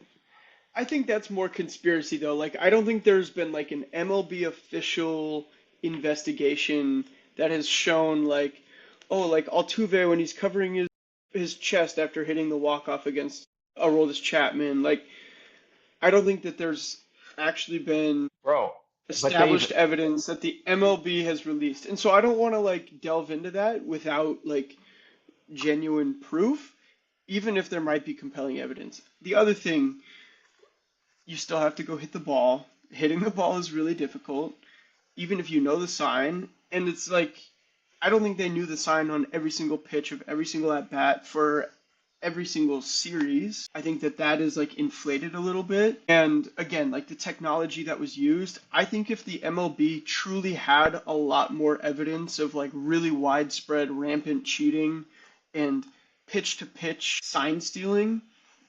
I think that's more conspiracy though. Like I don't think there's been like an MLB official investigation that has shown like, oh, like Altuve when he's covering his chest after hitting the walk off against Aroldis Chapman. Like I don't think that there's actually been Bro, but they've established evidence that the MLB has released. And so I don't want to like delve into that without like genuine proof, even if there might be compelling evidence. The other thing, you still have to go hit the ball. Hitting the ball is really difficult, even if you know the sign. And it's like, I don't think they knew the sign on every single pitch of every single at bat for every single series. I think that that is like inflated a little bit. And again, like the technology that was used, I think if the MLB truly had a lot more evidence of like really widespread rampant cheating and pitch to pitch sign stealing,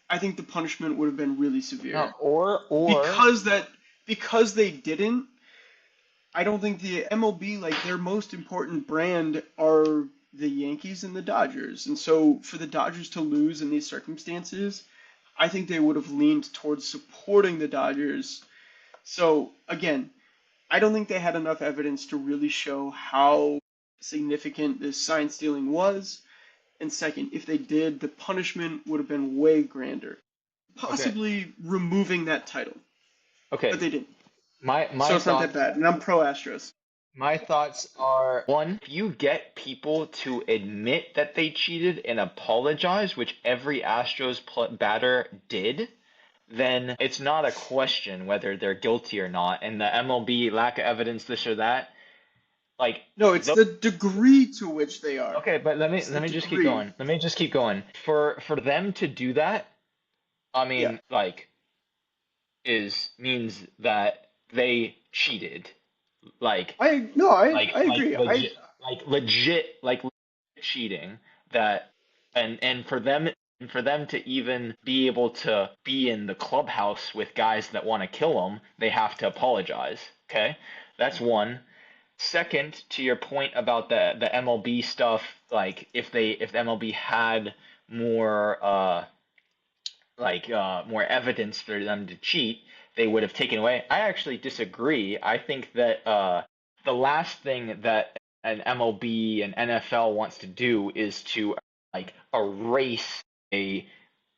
I think the punishment would have been really no severe. or Because that because they didn't, I don't think the MLB, like their most important brand are the Yankees and the Dodgers. And so for the Dodgers to lose in these circumstances, I think they would have leaned towards supporting the Dodgers. So again, I don't think they had enough evidence to really show how significant this sign stealing was. And second, if they did, the punishment would have been way grander, okay, possibly removing that title. But okay. they didn't. So My it's not that thoughts bad. And I'm pro Astros. My thoughts are one, if you get people to admit that they cheated and apologize, which every batter did, then it's not a question whether they're guilty or not. And the MLB lack of evidence, this or that, like, No, it's the, the degree to which they are. okay, but It's the let me just keep degree. going. Let me just keep going. For them to do that, I Yeah. mean, like, is means that they cheated, like I no, I like agree. I legit cheating that and for them to even be able to be in the clubhouse with guys that want to kill them, they have to apologize. Okay, that's one. Second, to your point about the MLB stuff, like if the MLB had more more evidence for them to cheat, they would have taken away. I actually disagree. I think that the last thing that an MLB and NFL wants to do is to like erase a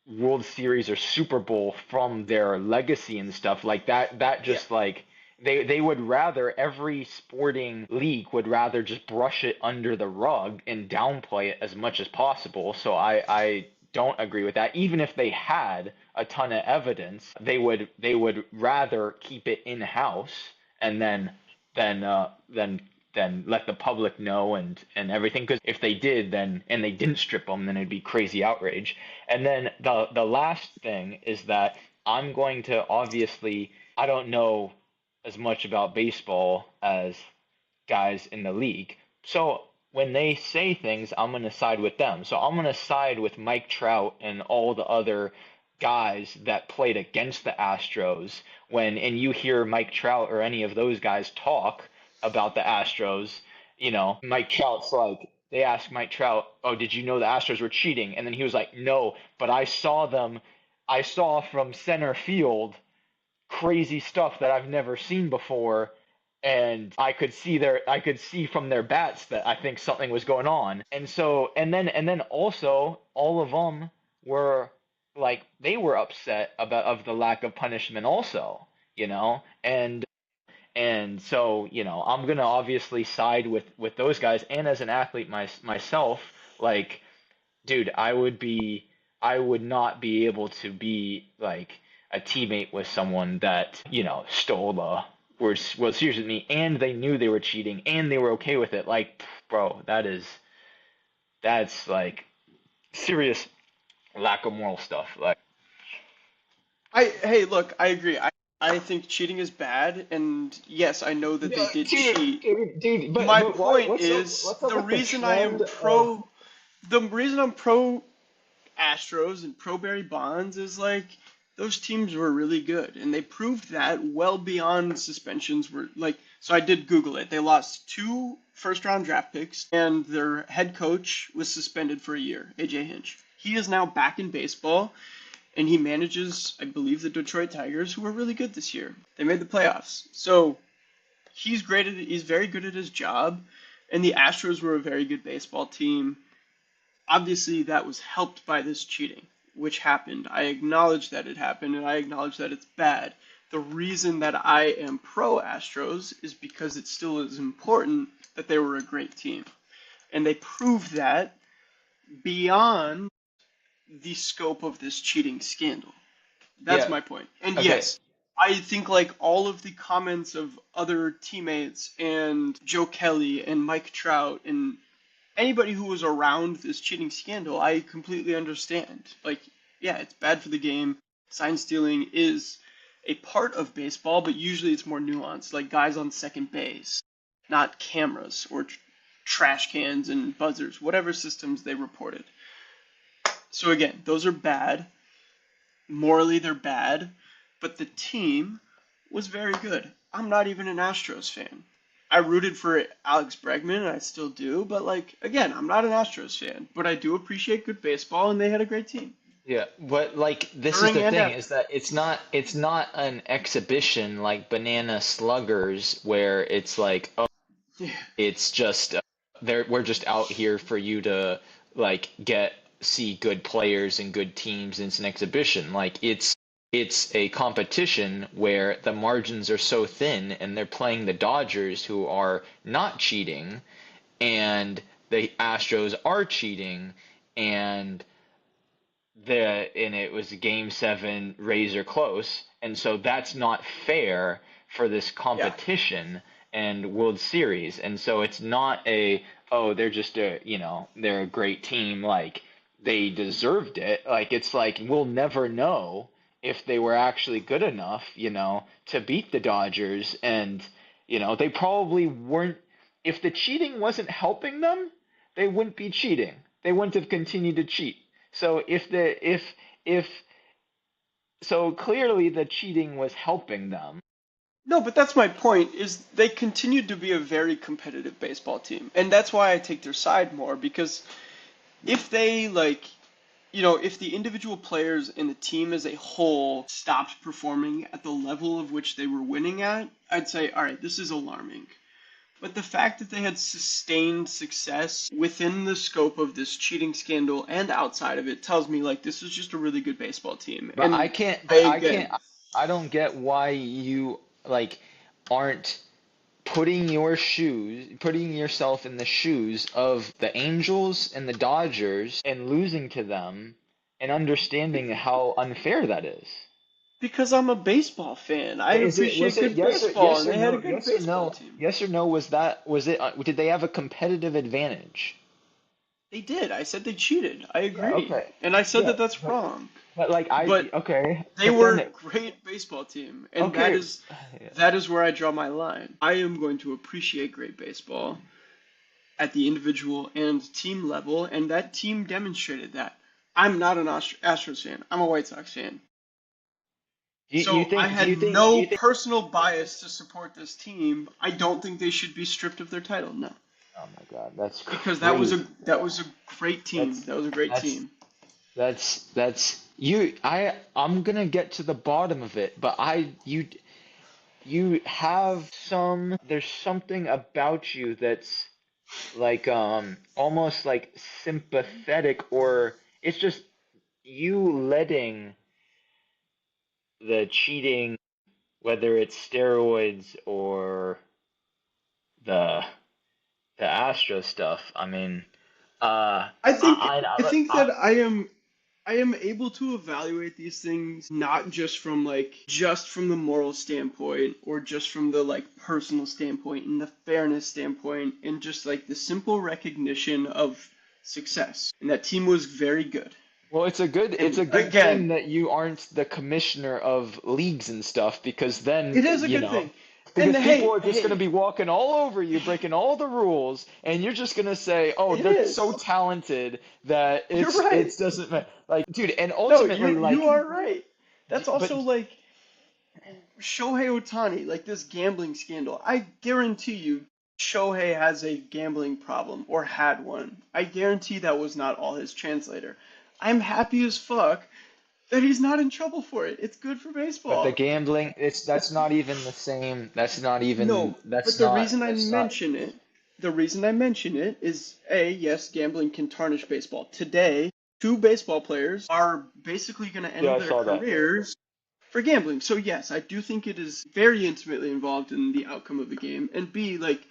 World Series or Super Bowl from their legacy and stuff like that. That yeah. just like they would rather every sporting league would rather just brush it under the rug and downplay it as much as possible. So I don't agree with that. Even if they had a ton of evidence, they would rather keep it in house and then then let the public know and everything. Because if they did, then and they didn't strip them, then it'd be crazy outrage. And then the last thing is that I'm going to obviously I don't know as much about baseball as guys in the league. So when they say things, I'm going to side with them. So I'm going to side with Mike Trout and all the other guys that played against the Astros when and you hear Mike Trout or any of those guys talk about the Astros, you know, Mike Trout's like they asked Mike Trout, "Oh, did you know the Astros were cheating?" And then he was like, "No, but I saw from center field crazy stuff that I've never seen before." And I could see from their bats that I think something was going on. And so and then also all of them were like they were upset about of the lack of punishment also, you know? And so, you know, I'm gonna obviously side with those guys. And as an athlete myself, like, dude, I would not be able to be like a teammate was someone that, stole was serious with me, and they knew they were cheating and they were okay with it. Like, bro, that's like serious lack of moral stuff. Like, Hey, look, I agree. I think cheating is bad, and yes, I know that they yeah, did dude, cheat. dude, My but why? point is What's up the with the reason I am trend of? pro Astros and pro Barry Bonds is like those teams were really good, and they proved that well beyond suspensions were like. So I did Google it. They lost two first round draft picks, and their head coach was suspended for a year, AJ Hinch. He is now back in baseball, and he manages, I believe, the Detroit Tigers, who were really good this year. They made the playoffs. So he's great at it. He's very good at his job, and the Astros were a very good baseball team. Obviously, that was helped by this cheating, which happened. I acknowledge that it happened, and I acknowledge that it's bad. The reason that I am pro Astros is because it still is important that they were a great team. And they proved that beyond the scope of this cheating scandal. That's Yeah. my point. And Okay. yes, I think like all of the comments of other teammates and Joe Kelly and Mike Trout and anybody who was around this cheating scandal, I completely understand. Like, yeah, it's bad for the game. Sign stealing is a part of baseball, but usually it's more nuanced, like guys on second base, not cameras or trash cans and buzzers, whatever systems they reported. So again, those are bad. Morally, they're bad, but the team was very good. I'm not even an Astros fan. I rooted for Alex Bregman, and I still do, but like again, I'm not an Astros fan, but I do appreciate good baseball, and they had a great team Yeah, but like this is during the and thing after. is that it's not an exhibition like Banana Sluggers where it's like, oh, Yeah, it's just we're just out here for you to like get see good players and good teams, and it's an exhibition. Like it's a competition where the margins are so thin and they're playing the Dodgers who are not cheating, and the Astros are cheating, and it was game seven razor close, and so that's not fair for this yeah. competition and World Series, and so it's not they're just they're a great team, like they deserved it. Like it's like we'll never know if they were actually good enough, to beat the Dodgers, and they probably weren't. If the cheating wasn't helping them, they wouldn't be cheating. They wouldn't have continued to cheat. So if so clearly the cheating was helping them. No, but that's my point. Is they continued to be a very competitive baseball team, and that's why I take their side more because if they like if the individual players and the team as a whole stopped performing at the level of which they were winning at, I'd say, all right, this is alarming. But the fact that they had sustained success within the scope of this cheating scandal and outside of it tells me like this is just a really good baseball team. But I And can't I but I can't again, I don't get why you like aren't putting yourself in the shoes of the Angels and the Dodgers and losing to them and understanding how unfair that is. because I'm a baseball fan, I Is it was appreciate it good yes or baseball, yes and or they had a no good baseball team. yes or no was it did they have a competitive advantage? They did. I said they cheated. I Yeah, agree. okay. And I said Yeah, that that's but wrong. like But they but were then a great baseball team, and okay. Yeah. that is where I draw my line. I am going to appreciate great baseball at the individual and team level, and that team demonstrated that. I'm not an Astros fan. I'm a White Sox fan. So I had Do no you think personal bias to support this team. I don't think they should be stripped of their title. No, oh my God, that's because crazy, bro. that was a great team. That's That was a great that's team. that's you I'm gonna get to the bottom of it, but you have there's something about you that's like almost like sympathetic, or it's just you letting the cheating, whether it's steroids or the Astro stuff. I mean, I think I think I that I am. I am able to evaluate these things not just from the moral standpoint or just from the like personal standpoint and the fairness standpoint and just like the simple recognition of success. And that team was very good. Well, it's And a good thing again, that you aren't the commissioner of leagues and stuff because then, it is a good thing. And because people hey, are just going to hey, be walking all over you, breaking all the rules, and you're just going to say, "Oh, it they're so is. talented that You're it right. doesn't matter." Like, dude, and No, ultimately, you like, are right. That's also but like Shohei Ohtani, like this gambling scandal. I guarantee you Shohei has a gambling problem or had one. I guarantee that was not all his translator. I'm happy as fuck that he's not in trouble for it. It's good for the baseball. gambling, that's not even the same. No, but the reason I mention it is A, yes, gambling can tarnish baseball. Today, two baseball players are basically going to Yeah, end I their saw that. careers for gambling. So yes, I do think it is very intimately involved in the outcome of the game. And B, like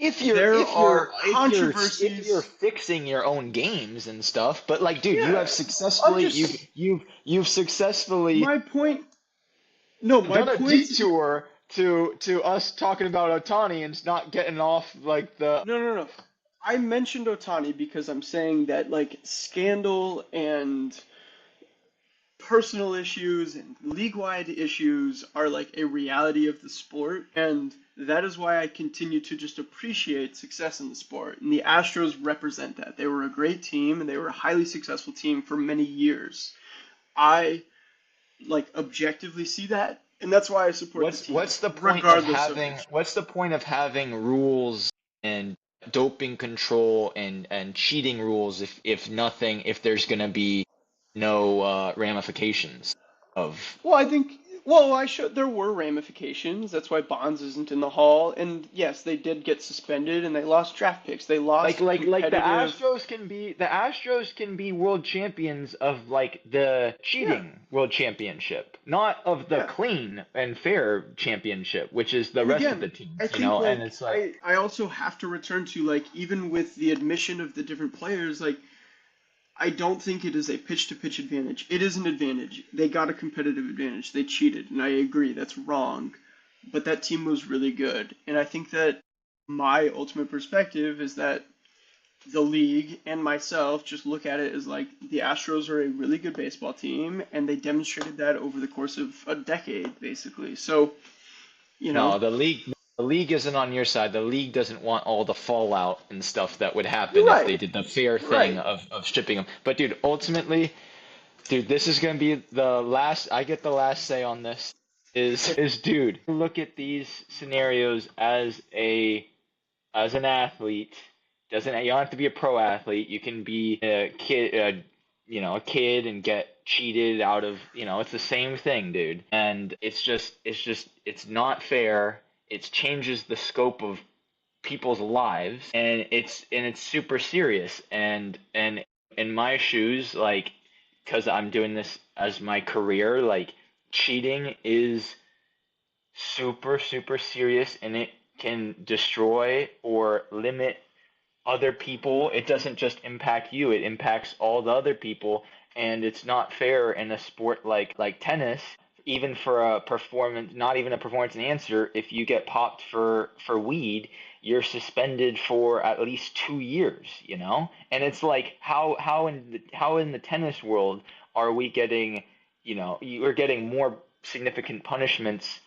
there are If you're controversies. fixing your own games and stuff, but like, dude, Yeah, I'm just you've successfully my point. No, my done a point. detour to us talking about Otani and not getting off like the. No. I mentioned Otani because I'm saying that like scandal and personal issues and league-wide issues are like a reality of the sport, and that is why I continue to just appreciate success in the sport. And the Astros represent that. They were a great team and they were a highly successful team for many years. I like objectively see that, and that's why I support the team, regardless of its. What's the point of having rules and doping control and cheating rules if there's gonna be no ramifications of Well, I think. Well, I showed there were ramifications. That's why Bonds isn't in the Hall. And yes, they did get suspended and they lost draft picks. They lost like competitive. the Astros can be world champions of like the Yeah, cheating world championship, not of the yeah. clean and fair championship, which is the And rest of again, the teams, I think and like it's like I also have to return to like even with the admission of the different players, like I don't think it is a pitch to pitch advantage. It is an advantage. They got a competitive advantage. They cheated, and I agree that's wrong. But that team was really good. And I think that my ultimate perspective is that the league and myself just look at it as like the Astros are a really good baseball team, and they demonstrated that over the course of a decade, basically. So, you know, no, the league isn't on your side. The league doesn't want all the fallout and stuff that would you're happen if they right. did the fair You're thing right. of stripping them. But dude, ultimately, dude, this is gonna be the last. I get the last say on this. Is dude, look at these scenarios as an athlete. Doesn't You don't have to be a pro athlete. You can be a kid, a kid, and get cheated out of. It's the same thing, dude. And it's not fair. It changes the scope of people's lives, and it's super serious. And in my shoes, like, because I'm doing this as my career, like, cheating is super serious, and it can destroy or limit other people. It doesn't just impact you, it impacts all the other people, and it's not fair in a sport like tennis. Even for a performance, not even a performance enhancer, if you get popped for weed, you're suspended for at least 2 years, And it's like how in the tennis world are we getting, you're getting more significant punishments,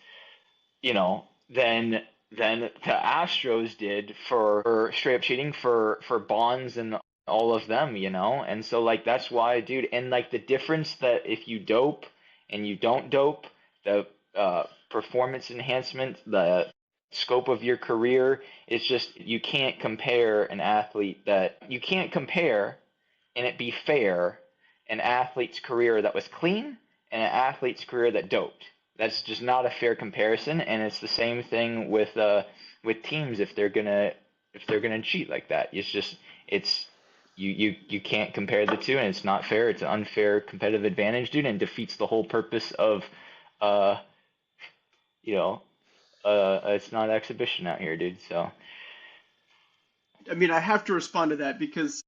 than the Astros did for straight up cheating for Bonds and all of them, And so like that's why, dude, and like the difference that if you dope and you don't dope, the performance enhancement, the scope of your career, it's just you can't compare and it be fair an athlete's career that was clean and an athlete's career that doped. That's just not a fair comparison, and it's the same thing with teams if they're gonna cheat like that. It's you can't compare the two, and it's not fair. It's an unfair competitive advantage, dude, and defeats the whole purpose of uh you know it's not exhibition out here, dude. So I mean, I have to respond to that because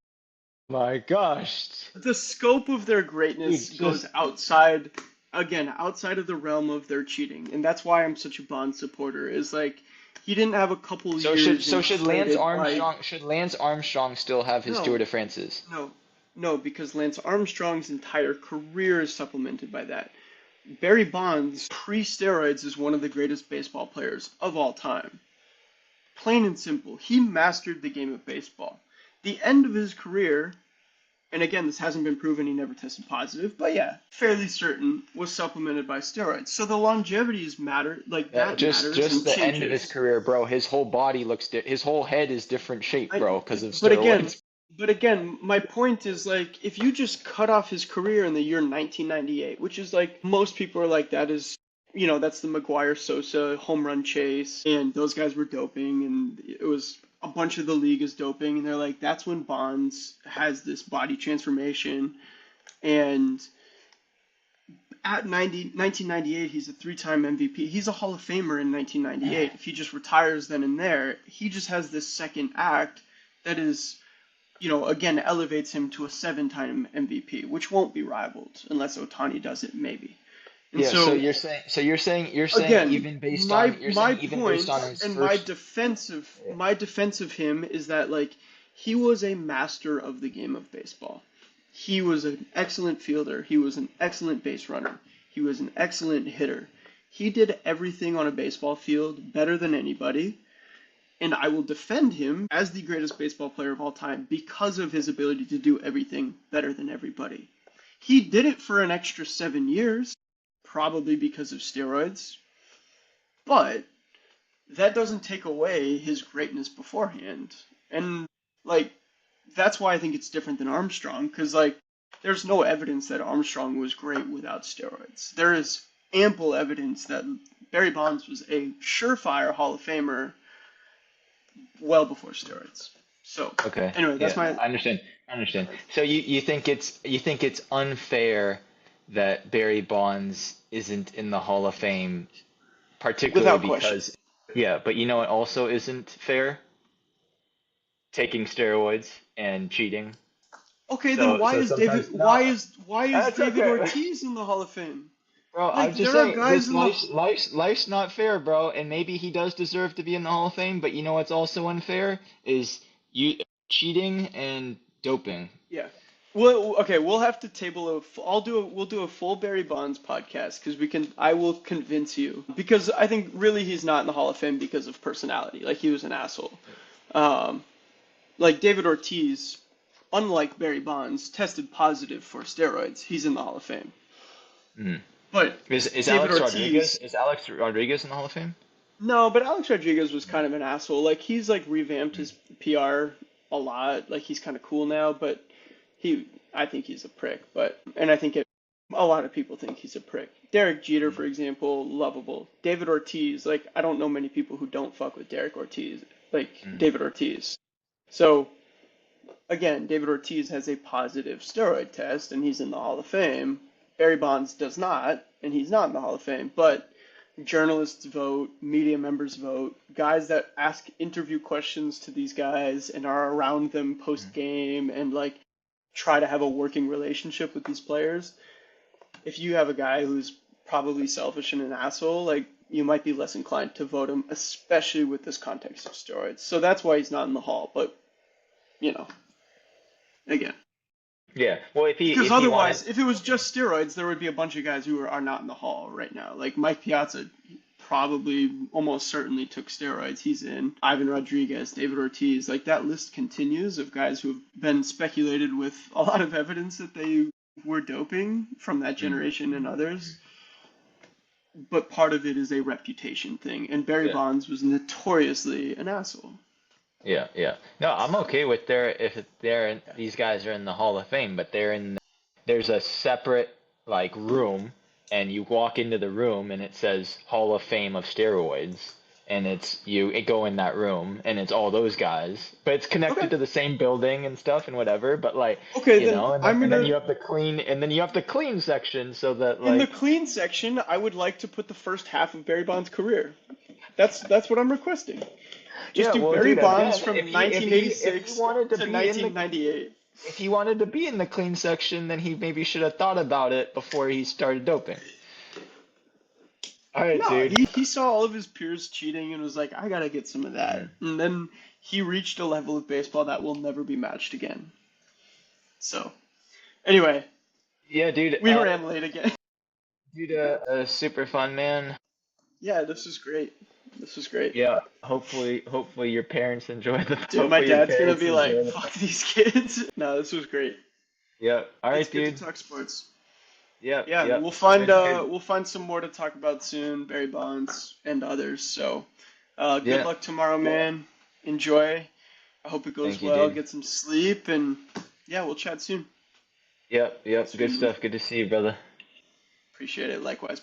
My gosh. The scope of their greatness Dude, goes just outside, again, outside of the realm of their cheating, and that's why I'm such a Bond supporter. Is like he didn't have a couple years so should Lance inflated by Armstrong still have his Tour no, de France? no, no, because Lance Armstrong's entire career is supplemented by that. Barry Bonds, pre-steroids, is one of the greatest baseball players of all time. Plain and simple, he mastered the game of baseball. The end of his career, and again, this hasn't been proven, he never tested positive, but yeah, fairly certain, was supplemented by steroids. So the longevity is Yeah, that matters just and the end of his changes. career, bro. His whole body his whole head is different shape, I, bro, because of but again, steroids. my point is like if you just cut off his career in the year 1998, which is like most people are like that is that's the McGuire Sosa home run chase, and those guys were doping, and it was a bunch of the league is doping, and they're like that's when Bonds has this body transformation, and at 1998, he's a three-time MVP. He's a Hall of Famer in 1998. If he just retires then and there, he just has this second act that is again elevates him to a seven-time MVP, which won't be rivaled unless Ohtani does it, maybe. And Yeah, so so you're saying again, my even based on point his and first. Yeah. my defense of him is that like he was a master of the game of baseball. He was an excellent fielder. He was an excellent base runner. He was an excellent hitter. He did everything on a baseball field better than anybody, and I will defend him as the greatest baseball player of all time because of his ability to do everything better than everybody. He did it for an extra 7 years, probably because of steroids, but that doesn't take away his greatness beforehand. And, like, that's why I think it's different than Armstrong, because, like, there's no evidence that Armstrong was great without steroids. There is ample evidence that Barry Bonds was a surefire Hall of Famer well before steroids. So, Okay. anyway, that's Yeah, my I understand. I understand. So you think it's unfair that Barry Bonds isn't in the Hall of Fame, particularly without question. because, yeah, but you know what also isn't fair? Taking steroids and cheating. Okay, then So sometimes no, why is that's David okay. Ortiz in the Hall of Fame? Bro, I'm Like just there are saying, guys this in the life's not fair, bro. And maybe he does deserve to be in the Hall of Fame, but you know what's also unfair is you cheating and doping. yeah. Well, okay, we'll have to table a. We'll do a full Barry Bonds podcast because we can. I will convince you because I think really he's not in the Hall of Fame because of personality. Like he was an asshole. Um, like David Ortiz, unlike Barry Bonds, tested positive for steroids. He's in the Hall of Fame. Mm. But Is David Alex Rodriguez Ortiz, in the Hall of Fame? no, but Alex Rodriguez was kind of an asshole. Like he's like revamped his PR a lot. Like he's kind of cool now, but I think he's a prick. And I think a lot of people think he's a prick. Derek Jeter, for example, lovable. David Ortiz, like I don't know many people who don't fuck with Mm. David Ortiz. So again, David Ortiz has a positive steroid test, and he's in the Hall of Fame. Barry Bonds does not, and he's not in the Hall of Fame. But journalists vote, media members vote, guys that ask interview questions to these guys and are around them post game and like try to have a working relationship with these players. If you have a guy who's probably selfish and an asshole, like you might be less inclined to vote him, especially with this context of steroids. So that's why he's not in the hall. But you know, again, Yeah. Well, because if he wanted. otherwise, if it was just steroids, there would be a bunch of guys who are not in the hall right now. Like Mike Piazza probably almost certainly took steroids. He's in. Ivan Rodriguez, David Ortiz. Like that list continues of guys who have been speculated with a lot of evidence that they were doping from that Mm. generation and others. But part of it is a reputation thing. And Barry Yeah. Bonds was notoriously an asshole. Yeah, yeah. No, I'm okay with if these guys are in the Hall of Fame, but there's a separate like room, and you walk into the room and it says Hall of Fame of steroids, and it go in that room and it's all those guys, but it's Okay. connected to the same building and stuff and whatever, but like, Okay, then I'm and then gonna you have the clean section so that in the like. clean section, I would like to put the first half of Barry Bonds' career. That's what I'm requesting. Just Yeah, do well, Barry dude, Bonds again, from if he 1986 wanted to to be in the 1998. if he wanted to be in the clean section, then he maybe should have thought about it before he started doping. All right, No, dude. he saw all of his peers cheating and was like, I gotta get some of that. Mhm. And then he reached a level of baseball that will never be matched again. So, anyway, Yeah, dude. we ran late again. Dude, super fun, man. Yeah, this was great. This was great. Yeah. Hopefully your parents enjoy the. Dude, my Hopefully your dad's gonna parents be like, enjoy the. fuck these kids. No, this was great. Yep. All It's right, good to dude. talk sports. Yep. Yeah, Yep. Good. Good. we'll find some more to talk about soon, Barry Bonds and others. So, good Yeah. luck tomorrow, man. Enjoy. I hope it goes Thank you, well. dude. Get some sleep, and yeah, we'll chat soon. Yep. Yep. Good Sweet. stuff. Good to see you, brother. Appreciate it. Likewise.